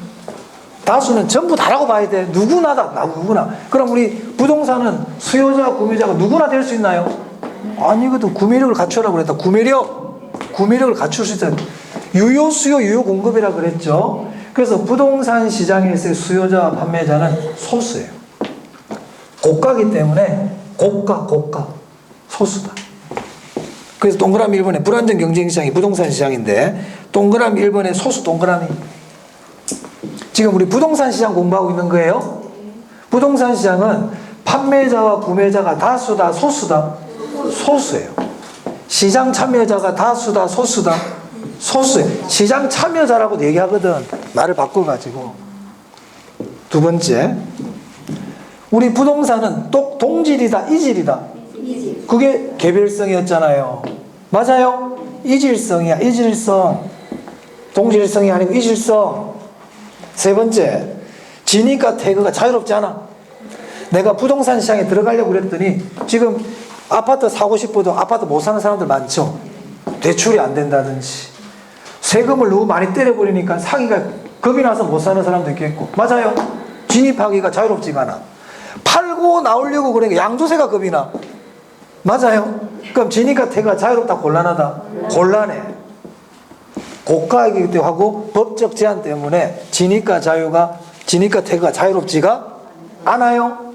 다수는 전부 다라고 봐야 돼. 누구나다. 누구나. 그럼 우리 부동산은 수요자와 구매자가 누구나 될 수 있나요? 아니거든. 구매력을 갖추라고 그랬다. 구매력을 갖출 수 있다. 유효, 수요, 유효 공급이라 그랬죠. 그래서 부동산 시장에서의 수요자와 판매자는 소수예요. 고가기 때문에 고가, 소수다. 그래서 동그라미 1번에 불안정 경쟁시장이 부동산 시장인데 동그라미 1번에 소수 동그라미. 지금 우리 부동산 시장 공부하고 있는 거예요. 부동산 시장은 판매자와 구매자가 다수다, 소수다? 소수예요. 시장 참여자가 다수다, 소수다? 소수예요. 시장 참여자라고 얘기하거든. 말을 바꿔가지고. 두 번째, 우리 부동산은 동질이다, 이질이다? 그게 개별성이었잖아요. 맞아요? 이질성이야, 이질성. 동질성이 아니고 이질성. 세 번째, 진입과 퇴거가 자유롭지 않아. 내가 부동산 시장에 들어가려고 그랬더니 지금 아파트 사고 싶어도 아파트 못 사는 사람들 많죠. 대출이 안 된다든지 세금을 너무 많이 때려버리니까 사기가 겁이 나서 못 사는 사람도 있겠고. 맞아요? 진입하기가 자유롭지가 않아. 팔고 나오려고 그러니까 양도세가 겁이 나. 맞아요? 그럼 진입과 퇴거가 자유롭다, 곤란하다? 곤란해. 고가이기 때문에 하고 법적 제한 때문에 진입과 퇴거가 자유롭지가 않아요.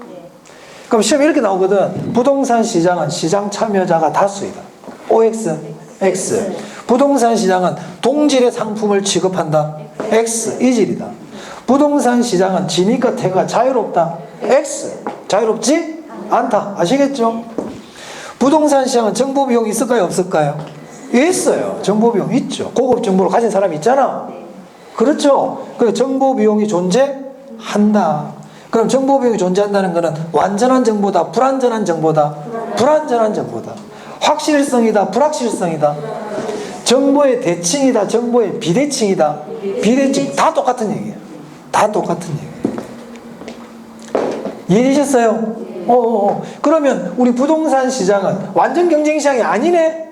그럼 시험에 이렇게 나오거든. 부동산 시장은 시장 참여자가 다수이다. OX, X. 부동산 시장은 동질의 상품을 취급한다. X, 이질이다. 부동산 시장은 진입과 퇴거가 자유롭다. X, 자유롭지 않다. 아시겠죠? 부동산 시장은 정보 비용이 있을까요, 없을까요? 있어요. 정보 비용 있죠. 고급 정보를 가진 사람이 있잖아. 그렇죠. 그래서 정보 비용이 존재한다. 그럼 정보 비용이 존재한다는 것은 완전한 정보다, 불완전한 정보다? 불완전한 정보다. 확실성이다, 불확실성이다. 정보의 대칭이다, 정보의 비대칭이다. 비대칭. 다 똑같은 얘기예요. 다 똑같은 얘기예요. 이해되셨어요? 그러면 우리 부동산 시장은 완전 경쟁 시장이 아니네?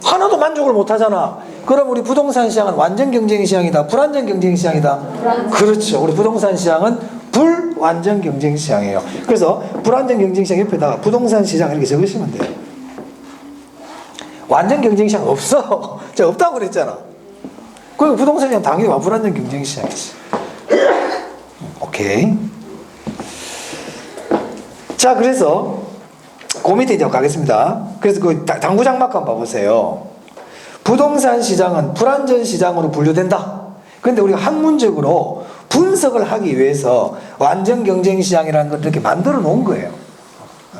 하나도 만족을 못 하잖아. 그럼 우리 부동산 시장은 완전 경쟁 시장이다, 불완전 경쟁 시장이다? 그렇죠. 우리 부동산 시장은 불완전 경쟁 시장이에요. 그래서 불완전 경쟁 시장 옆에다가 부동산 시장 이렇게 적으시면 돼요. 완전 경쟁 시장 없어. 제가 없다고 그랬잖아. 그리고 부동산 시장 당연히 불완전 경쟁 시장이지. 오케이. 자, 그래서 그 밑에 이제 가겠습니다. 그래서 그 당구장막 한번 봐보세요. 부동산 시장은 불완전 시장으로 분류된다. 그런데 우리가 학문적으로 분석을 하기 위해서 완전 경쟁 시장이라는 걸 이렇게 만들어 놓은 거예요.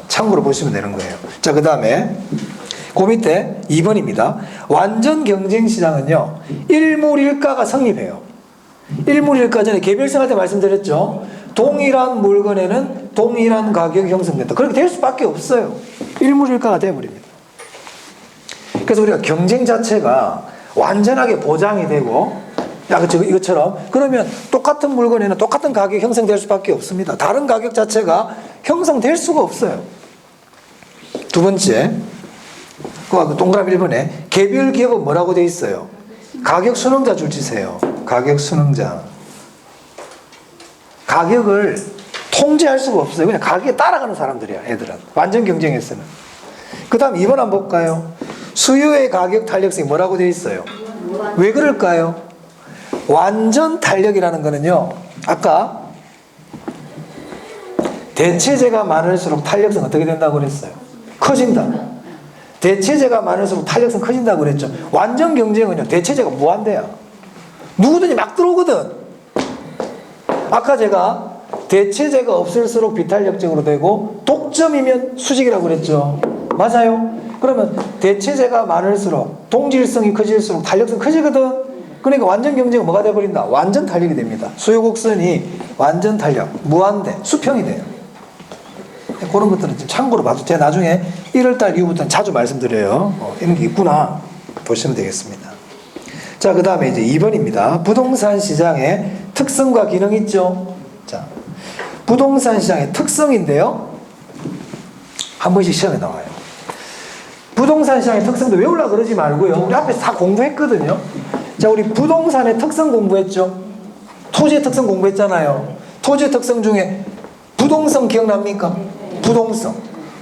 참고로 보시면 되는 거예요. 자, 그 다음에 그 밑에 2번입니다. 완전 경쟁 시장은요, 일물일가가 성립해요. 일물일가 전에 개별성할 때 말씀드렸죠. 동일한 물건에는 동일한 가격이 형성된다. 그렇게 될 수밖에 없어요. 일물일가가 돼버립니다. 그래서 우리가 경쟁 자체가 완전하게 보장이 되고, 이것처럼 그러면 똑같은 물건에는 똑같은 가격이 형성될 수밖에 없습니다. 다른 가격 자체가 형성될 수가 없어요. 두 번째, 그 동그라미 1번에 개별 기업은 뭐라고 돼 있어요? 가격 순응자 줄지세요. 가격 순응자. 가격을 통제할 수가 없어요. 그냥 가격에 따라가는 사람들이야, 애들은. 완전 경쟁에서는. 그 다음 2번 한번 볼까요? 수요의 가격 탄력성이 뭐라고 되어 있어요? 왜 그럴까요? 완전 탄력이라는 거는요, 아까 대체재가 많을수록 탄력성 어떻게 된다고 그랬어요? 커진다. 대체재가 많을수록 탄력성 커진다고 그랬죠. 완전 경쟁은요, 대체재가 무한대야. 누구든지 막 들어오거든. 아까 제가 대체재가 없을수록 비탄력적으로 되고 독점이면 수직이라고 그랬죠. 맞아요? 그러면 대체재가 많을수록 동질성이 커질수록 탄력성이 커지거든. 그러니까 완전 경쟁은 뭐가 돼버린다? 완전 탄력이 됩니다. 수요 곡선이 완전 탄력, 무한대, 수평이 돼요. 그런 것들은 좀 참고로 봐도 제가 나중에 1월달 이후부터는 자주 말씀드려요. 이런 게 있구나 보시면 되겠습니다. 자, 그 다음에 이제 2번입니다. 부동산 시장의 특성과 기능 있죠? 자, 부동산 시장의 특성인데요. 한 번씩 시험에 나와요. 부동산 시장의 특성도 외우려고 그러지 말고요. 우리 앞에서 다 공부했거든요. 자, 우리 부동산의 특성 공부했죠? 토지의 특성 공부했잖아요. 토지의 특성 중에 부동성 기억납니까? 부동성.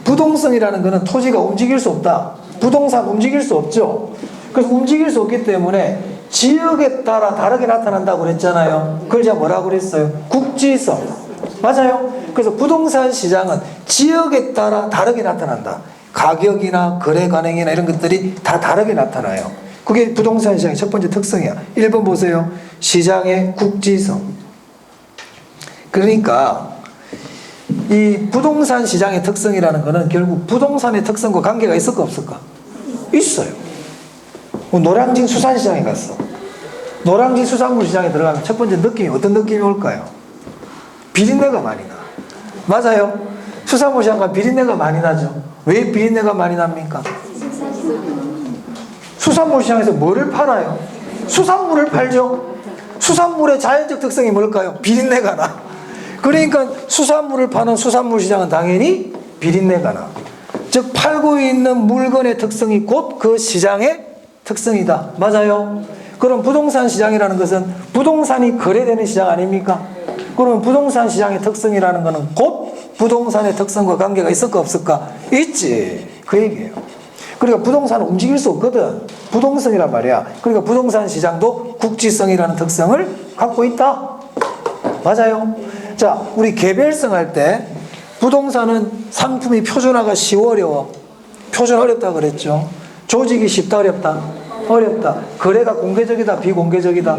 부동성이라는 것은 토지가 움직일 수 없다. 부동산 움직일 수 없죠. 그래서 움직일 수 없기 때문에 지역에 따라 다르게 나타난다고 그랬잖아요. 그걸 제가 뭐라고 그랬어요? 국지성. 맞아요. 그래서 부동산 시장은 지역에 따라 다르게 나타난다. 가격이나 거래 관행이나 이런 것들이 다 다르게 나타나요. 그게 부동산 시장의 첫 번째 특성이야. 1번 보세요. 시장의 국지성. 그러니까 이 부동산 시장의 특성이라는 것은 결국 부동산의 특성과 관계가 있을까 없을까? 있어요. 노량진 수산시장에 갔어. 노량진 수산물 시장에 들어가면 첫 번째 느낌이 어떤 느낌이 올까요? 비린내가 많이 나. 맞아요. 수산물 시장 가면 비린내가 많이 나죠. 왜 비린내가 많이 납니까? 수산물 시장에서 뭐를 팔아요? 수산물을 팔죠. 수산물의 자연적 특성이 뭘까요? 비린내가 나. 그러니까 수산물을 파는 수산물 시장은 당연히 비린내가 나. 즉 팔고 있는 물건의 특성이 곧 그 시장의 특성이다. 맞아요. 그럼 부동산 시장이라는 것은 부동산이 거래되는 시장 아닙니까? 그러면 부동산 시장의 특성이라는 것은 곧 부동산의 특성과 관계가 있을까 없을까? 있지. 그 얘기예요. 그러니까 부동산은 움직일 수 없거든. 부동성이란 말이야. 그러니까 부동산 시장도 국지성이라는 특성을 갖고 있다. 맞아요. 자, 우리 개별성 할 때 부동산은 상품이 표준화가 쉬워 어려워? 표준 어렵다 그랬죠. 조직이 쉽다 어렵다? 어렵다. 거래가 공개적이다 비공개적이다?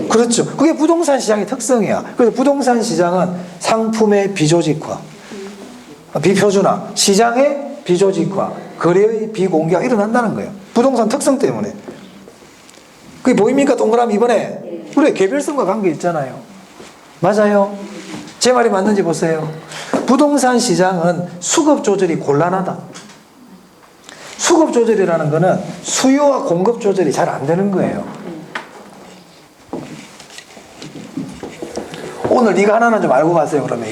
그렇죠. 그게 부동산 시장의 특성이야. 그래서 부동산 시장은 상품의 비조직화, 비표준화, 시장의 비조직화, 거래의 비공개가 일어난다는 거예요. 부동산 특성 때문에. 그게 보입니까? 동그라미 이번에 우리 개별성과 관계 있잖아요. 맞아요. 제 말이 맞는지 보세요. 부동산 시장은 수급 조절이 곤란하다. 수급 조절이라는 것은 수요와 공급 조절이 잘 안 되는 거예요. 오늘 이거 하나는 좀 알고 가세요. 그러면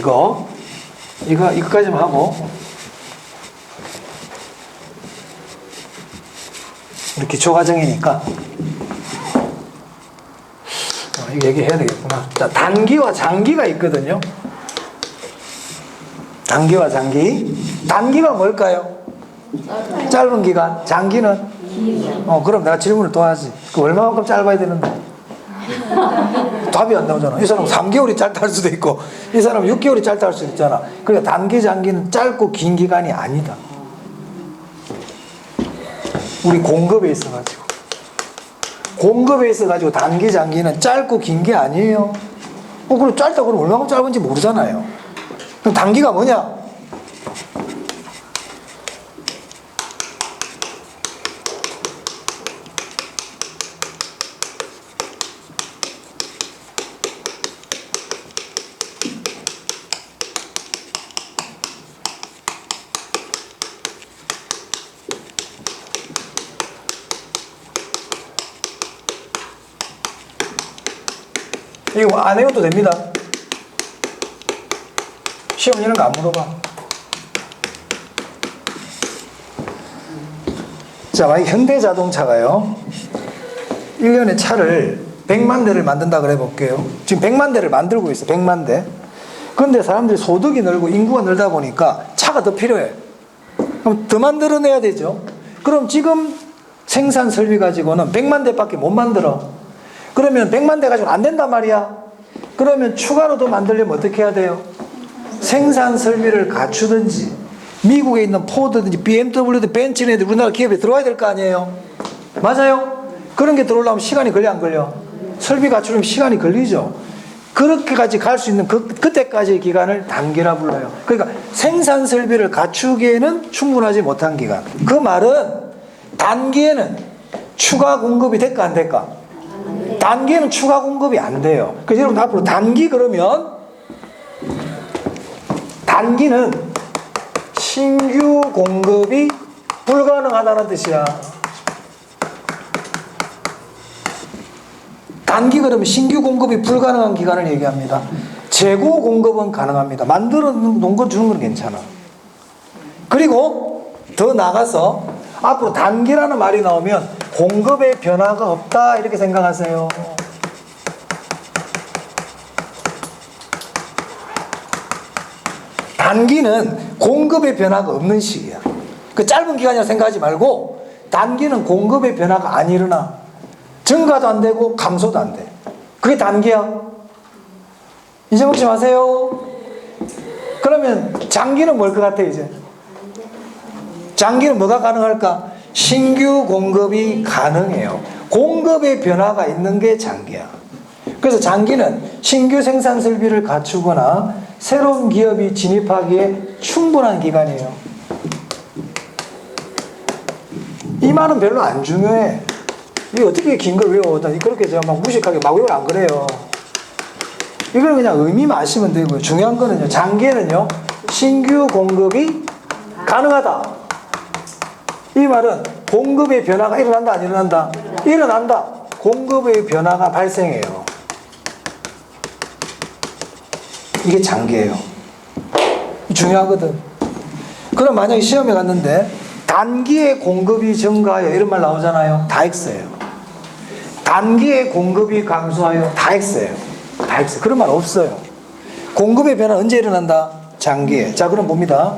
이거까지만 하고 우리 기초과정이니까 이거 얘기해야 되겠구나. 자, 단기와 장기가 있거든요. 단기와 장기. 단기가 뭘까요? 짧은 기간. 장기는? 그럼 내가 질문을 또 하지. 그 얼마만큼 짧아야 되는데? 답이 안 나오잖아. 이 사람 3개월이 짧다 할 수도 있고, 이 사람 6개월이 짧다 할 수도 있잖아. 그러니까 단기, 장기는 짧고 긴 기간이 아니다. 우리 공급에 있어가지고. 공급에 있어가지고 단기, 장기는 짧고 긴 게 아니에요. 그럼 짧다 그러면 얼마큼 짧은지 모르잖아요. 그럼 단기가 뭐냐? 이거 안 해도 됩니다. 시험 이런 거 안 물어봐. 자, 만약 현대자동차가요 1년에 차를 100만 대를 만든다 그래 볼게요. 지금 100만 대를 만들고 있어. 100만 대. 그런데 사람들이 소득이 늘고 인구가 늘다 보니까 차가 더 필요해. 그럼 더 만들어내야 되죠. 그럼 지금 생산 설비 가지고는 100만 대밖에 못 만들어. 그러면 100만 대 가지고는 안 된단 말이야. 그러면 추가로 더 만들려면 어떻게 해야 돼요? 생산 설비를 갖추든지 미국에 있는 포드든지 BMW든 벤츠든 우리나라 기업에 들어와야 될 거 아니에요. 맞아요. 그런 게 들어오려면 시간이 걸려 안 걸려? 설비 갖추려면 시간이 걸리죠. 그렇게까지 갈 수 있는 그때까지의 기간을 단기라 불러요. 그러니까 생산 설비를 갖추기에는 충분하지 못한 기간. 그 말은 단기에는 추가 공급이 될까 안 될까? 단기에는 추가 공급이 안 돼요. 그래서 여러분 앞으로 단기 그러면 단기는 신규 공급이 불가능하다는 뜻이야. 단기 그러면 신규 공급이 불가능한 기간을 얘기합니다. 재고 공급은 가능합니다. 만들어 놓은 거 주는 건 괜찮아. 그리고 더 나가서 앞으로 단기라는 말이 나오면 공급의 변화가 없다 이렇게 생각하세요. 단기는 공급의 변화가 없는 시기야. 그 짧은 기간이라고 생각하지 말고 단기는 공급의 변화가 안 일어나. 증가도 안 되고 감소도 안 돼. 그게 단기야. 잊어먹지 마세요. 그러면 장기는 뭘 것 같아 이제? 장기는 뭐가 가능할까? 신규 공급이 가능해요. 공급의 변화가 있는 게 장기야. 그래서 장기는 신규 생산 설비를 갖추거나 새로운 기업이 진입하기에 충분한 기간이에요. 이 말은 별로 안 중요해. 이게 어떻게 긴 걸 외워? 그렇게 제가 막 무식하게 막 외우라 안 그래요. 이걸 그냥 의미만 아시면 되고요. 중요한 거는요, 장기에는요, 신규 공급이 가능하다. 이 말은 공급의 변화가 일어난다, 안 일어난다? 일어난다. 공급의 변화가 발생해요. 이게 장기예요. 중요하거든. 그럼 만약에 시험에 갔는데 단기에 공급이 증가하여 이런 말 나오잖아요. 다 X예요. 단기에 공급이 감소하여 다 X예요. 다 X. 그런 말 없어요. 공급의 변화는 언제 일어난다? 장기에. 자, 그럼 봅니다.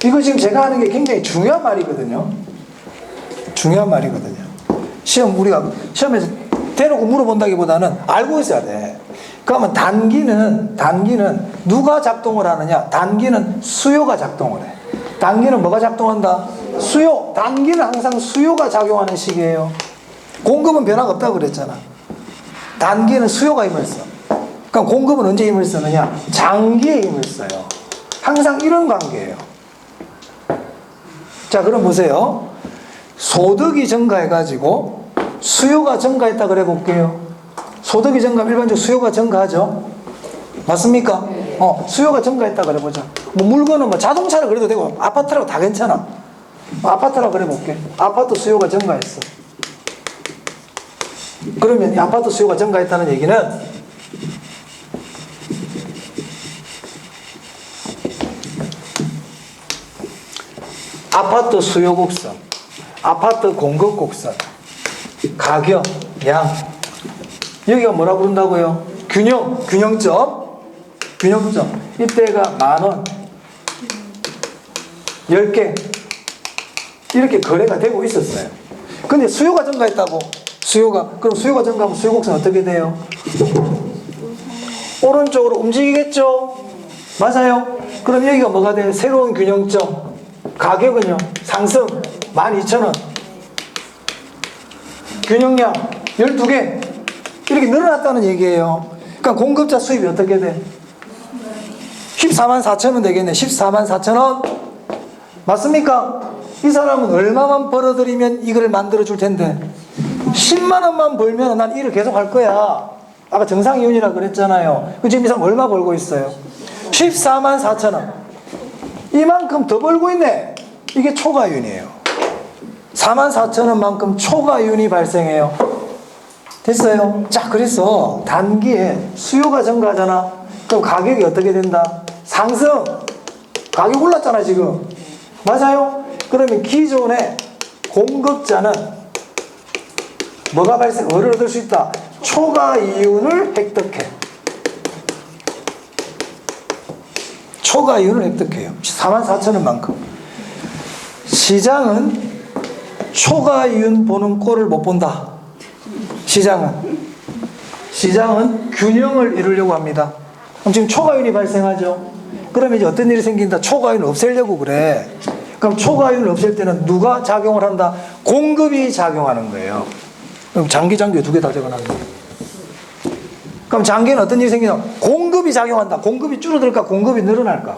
이거 지금 제가 하는 게 굉장히 중요한 말이거든요. 중요한 말이거든요. 우리가 시험에서 대놓고 물어본다기보다는 알고 있어야 돼. 그러면 단기는 누가 작동을 하느냐? 단기는 수요가 작동을 해. 단기는 뭐가 작동한다? 수요. 단기는 항상 수요가 작용하는 시기예요. 공급은 변화가 없다고 그랬잖아. 단기는 수요가 힘을 써. 그러니까 공급은 언제 힘을 쓰느냐? 장기에 힘을 써요. 항상 이런 관계예요. 자, 그럼 보세요. 소득이 증가해가지고 수요가 증가했다 그래 볼게요. 소득이 증가하면 일반적으로 수요가 증가하죠. 맞습니까? 수요가 증가했다 그래 보자. 뭐 물건은 뭐 자동차를 그래도 되고 아파트라고 다 괜찮아. 아파트라고 그래 볼게. 아파트 수요가 증가했어. 그러면 이 아파트 수요가 증가했다는 얘기는 아파트 수요 곡선, 아파트 공급 곡선, 가격, 양. 여기가 뭐라고 부른다고요? 균형점. 이때가 10,000원, 10개. 이렇게 거래가 되고 있었어요. 근데 수요가 증가했다고. 그럼 수요가 증가하면 수요 곡선 어떻게 돼요? 오른쪽으로 움직이겠죠? 맞아요? 그럼 여기가 뭐가 돼요? 새로운 균형점. 가격은요? 상승 12,000원. 균형량 12개. 이렇게 늘어났다는 얘기예요. 그러니까 공급자 수입이 어떻게 돼? 144,000원 되겠네. 144,000원. 맞습니까? 이 사람은 얼마만 벌어들이면 이걸 만들어 줄 텐데 10만 원만 벌면 난 일을 계속 할 거야. 아까 정상이윤이라 그랬잖아요. 지금 이 사람 얼마 벌고 있어요? 144,000원. 이만큼 더 벌고 있네. 이게 초과이윤이에요. 44,000원만큼 초과이윤이 발생해요. 됐어요? 자, 그래서 단기에 수요가 증가하잖아. 그럼 가격이 어떻게 된다? 상승. 가격 올랐잖아 지금. 맞아요? 그러면 기존의 공급자는 뭐가 뭐를 얻을 수 있다? 초과이윤을 획득해. 초과이윤을 획득해요. 44,000원만큼. 시장은 초과이윤 보는 꼴을 못 본다. 시장은 균형을 이루려고 합니다. 그럼 지금 초과이윤이 발생하죠. 그러면 이제 어떤 일이 생긴다? 초과이윤을 없애려고 그래. 그럼 초과이윤을 없앨 때는 누가 작용을 한다? 공급이 작용하는 거예요. 그럼 장기 두 개 다 적어놨네. 그럼 장기는 어떤 일이 생기냐? 공급이 작용한다. 공급이 줄어들까? 공급이 늘어날까?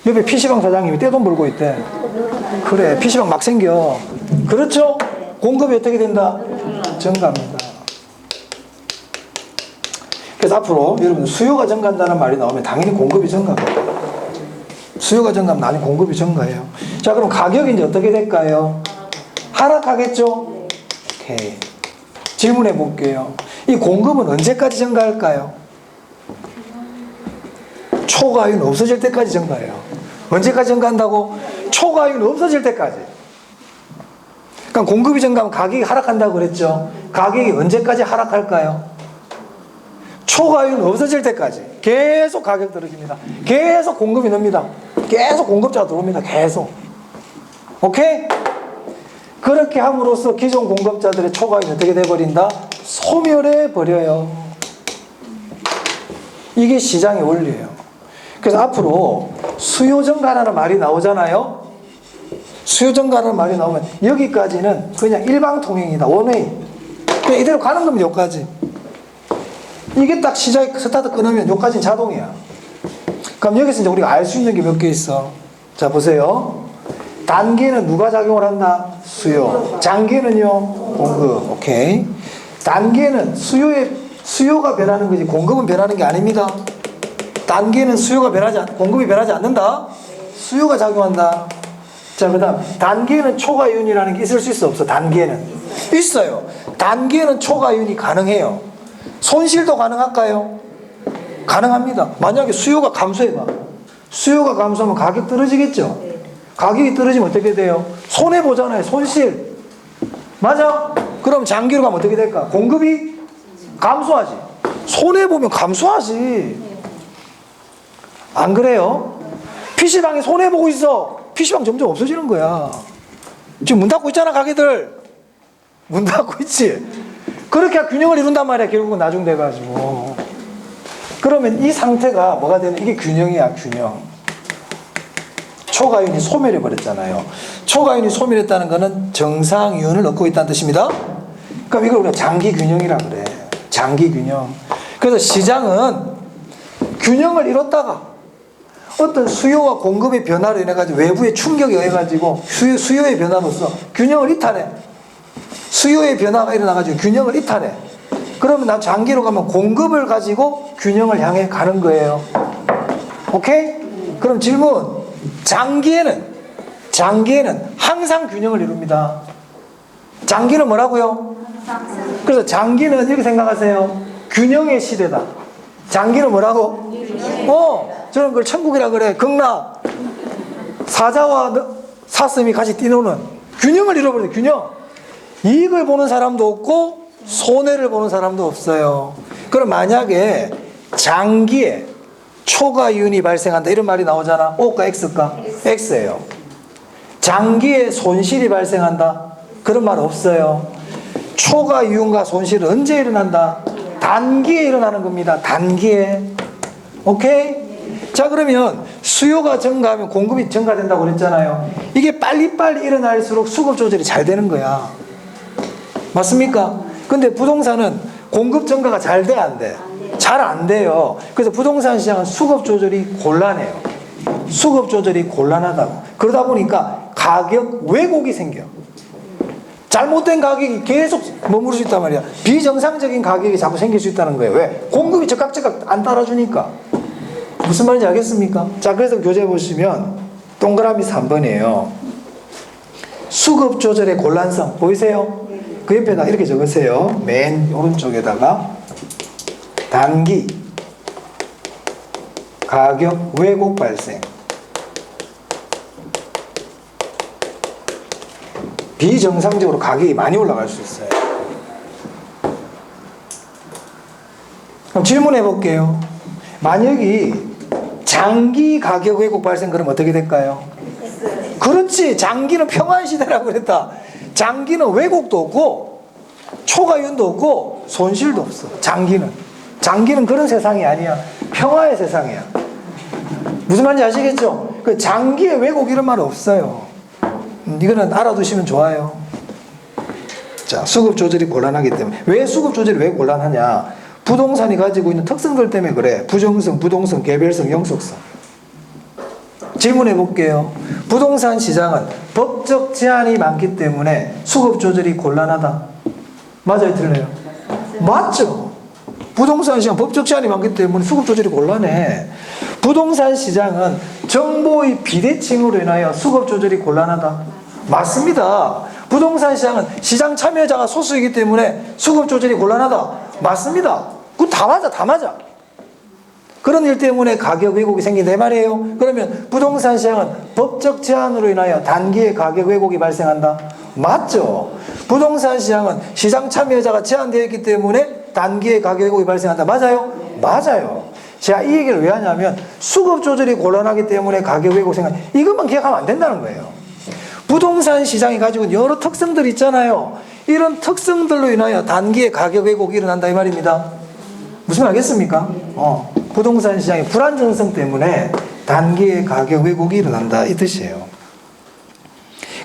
옆에 PC방 사장님이 떼돈 벌고 있대. 그래, PC방 막 생겨. 그렇죠? 공급이 어떻게 된다? 증가합니다. 그래서 앞으로 여러분 수요가 증가한다는 말이 나오면 당연히 공급이 증가합니다. 수요가 증가하면 당연히 공급이 증가해요. 자, 그럼 가격이 이제 어떻게 될까요? 하락하겠죠? 오케이. 질문해 볼게요. 이 공급은 언제까지 증가할까요? 초과율은 없어질 때까지 증가해요. 언제까지 증가한다고? 초과율은 없어질 때까지. 그러니까 공급이 증가하면 가격이 하락한다고 그랬죠? 가격이 언제까지 하락할까요? 초과율은 없어질 때까지. 계속 가격 떨어집니다. 계속 공급이 늡니다. 계속 공급자가 들어옵니다. 계속. 오케이? 그렇게 함으로써 기존 공급자들의 초과율이 어떻게 돼버린다? 소멸해 버려요. 이게 시장의 원리예요. 그래서 앞으로 수요 증가라는 말이 나오잖아요. 수요 증가라는 말이 나오면 여기까지는 그냥 일방통행이다. 원웨이. 그냥 이대로 가는 겁니다. 여기까지. 이게 딱 시작이 스타트 끊으면 여기까지는 자동이야. 그럼 여기서 이제 우리가 알 수 있는 게 몇 개 있어. 자, 보세요. 단기는 누가 작용을 한다? 수요. 장기는요? 공급. 오케이. 단기는 수요가 변하는 거지 공급은 변하는 게 아닙니다. 단기는 공급이 변하지 않는다. 수요가 작용한다. 자, 그 다음 단기에는 초과이윤이라는 게 있을 수 있어 없어? 단기에는 있어요. 단기에는 초과이윤이 가능해요. 손실도 가능할까요? 가능합니다. 만약에 수요가 감소해봐. 수요가 감소하면 가격 떨어지겠죠? 가격이 떨어지면 어떻게 돼요? 손해보잖아요. 손실. 맞아? 그럼 장기로 가면 어떻게 될까? 공급이 감소하지. 손해보면 감소하지. 안 그래요? PC방에 손해보고 있어. PC방 점점 없어지는 거야. 지금 문 닫고 있잖아, 가게들. 문 닫고 있지. 그렇게 균형을 이룬단 말이야, 결국은 나중 돼가지고. 그러면 이 상태가 뭐가 되는, 이게 균형이야, 균형. 초과이윤이 소멸해버렸잖아요. 초과이윤이 소멸했다는 것은 정상이윤을 얻고 있다는 뜻입니다. 그럼 이걸 우리가 장기균형이라 그래. 장기균형. 그래서 시장은 균형을 이뤘다가 어떤 수요와 공급의 변화로 인해가지고 외부의 충격에 의해가지고 수요의 변화로서 균형을 이탈해. 수요의 변화가 일어나가지고 균형을 이탈해. 그러면 난 장기로 가면 공급을 가지고 균형을 향해 가는 거예요. 오케이? 그럼 질문. 장기에는 항상 균형을 이룹니다. 장기는 뭐라고요? 그래서 장기는 이렇게 생각하세요. 균형의 시대다. 장기는 뭐라고? 저는 그걸 천국이라 그래. 극락. 사자와 사슴이 같이 뛰노는 균형을 잃어버려요. 균형. 이익을 보는 사람도 없고 손해를 보는 사람도 없어요. 그럼 만약에 장기에 초과이윤이 발생한다 이런 말이 나오잖아. O가 X가? X예요. 장기에 손실이 발생한다 그런 말 없어요. 초과이윤과 손실은 언제 일어난다? 단기에 일어나는 겁니다. 단기에. 오케이? 자, 그러면 수요가 증가하면 공급이 증가된다고 그랬잖아요. 이게 빨리빨리 일어날수록 수급 조절이 잘 되는 거야. 맞습니까? 근데 부동산은 공급 증가가 잘 돼, 안 돼? 잘 안 돼요. 그래서 부동산 시장은 수급 조절이 곤란해요. 수급 조절이 곤란하다고. 그러다 보니까 가격 왜곡이 생겨. 잘못된 가격이 계속 머무를 수 있단 말이야. 비정상적인 가격이 자꾸 생길 수 있다는 거예요. 왜? 공급이 즉각 안 따라주니까. 무슨 말인지 알겠습니까? 자, 그래서 교재 보시면 동그라미 3번이에요. 수급 조절의 곤란성 보이세요? 그 옆에다 이렇게 적으세요. 맨 오른쪽에다가 단기 가격 왜곡 발생. 비정상적으로 가격이 많이 올라갈 수 있어요. 그럼 질문해 볼게요. 만약에 장기 가격 왜곡 발생 그러면 어떻게 될까요? 그렇지. 장기는 평안시대라고 그랬다. 장기는 왜곡도 없고 초과이윤도 없고 손실도 없어. 장기는 그런 세상이 아니야. 평화의 세상이야. 무슨 말인지 아시겠죠? 그 장기의 왜곡 이런 말은 없어요. 이거는 알아두시면 좋아요. 자, 수급 조절이 곤란하기 때문에. 왜 수급 조절이 왜 곤란하냐? 부동산이 가지고 있는 특성들 때문에 그래. 부정성, 부동성, 개별성, 영속성. 질문해 볼게요. 부동산 시장은 법적 제한이 많기 때문에 수급 조절이 곤란하다. 맞아요, 틀려요? 맞죠? 부동산 시장 법적 제한이 많기 때문에 수급 조절이 곤란해. 부동산 시장은 정보의 비대칭으로 인하여 수급 조절이 곤란하다. 맞습니다. 부동산 시장은 시장 참여자가 소수이기 때문에 수급 조절이 곤란하다. 맞습니다. 그건 다 맞아, 다 맞아. 그런 일 때문에 가격 왜곡이 생긴다 이 말이에요. 그러면 부동산 시장은 법적 제한으로 인하여 단기에 가격 왜곡이 발생한다. 맞죠. 부동산 시장은 시장 참여자가 제한되어 있기 때문에 단기에 가격 왜곡이 발생한다. 맞아요? 맞아요. 제가 이 얘기를 왜 하냐면 수급 조절이 곤란하기 때문에 가격 왜곡이 생겨. 이것만 기억하면 안 된다는 거예요. 부동산 시장이 가지고 여러 특성들이 있잖아요. 이런 특성들로 인하여 단기에 가격 왜곡이 일어난다 이 말입니다. 무슨 말 알겠습니까? 부동산 시장의 불안정성 때문에 단기에 가격 왜곡이 일어난다 이 뜻이에요.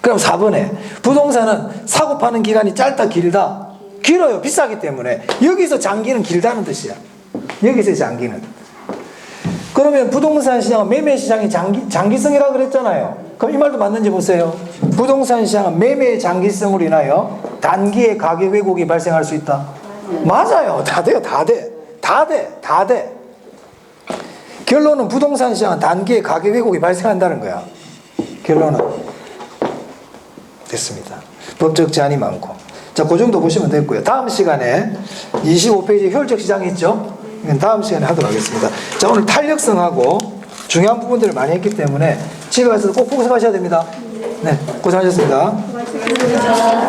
그럼 4번에 부동산은 사고 파는 기간이 짧다 길다? 길어요. 비싸기 때문에. 여기서 장기는 길다는 뜻이야. 여기서 장기는. 그러면 부동산 시장은 매매 시장이 장기성이라고 그랬잖아요. 그럼 이 말도 맞는지 보세요. 부동산 시장은 매매의 장기성으로 인하여 단기에 가격 왜곡이 발생할 수 있다. 맞아요. 다 돼요. 다 돼. 다 돼. 다 돼. 결론은 부동산 시장은 단기에 가격 왜곡이 발생한다는 거야. 결론은. 됐습니다. 법적 제한이 많고. 자, 그 정도 보시면 됐고요. 다음 시간에 25페이지 효율적 시장이 있죠? 이건 다음 시간에 하도록 하겠습니다. 자, 오늘 탄력성하고 중요한 부분들을 많이 했기 때문에 집에 가서 꼭 복습하셔야 됩니다. 네, 고생하셨습니다. 고맙습니다.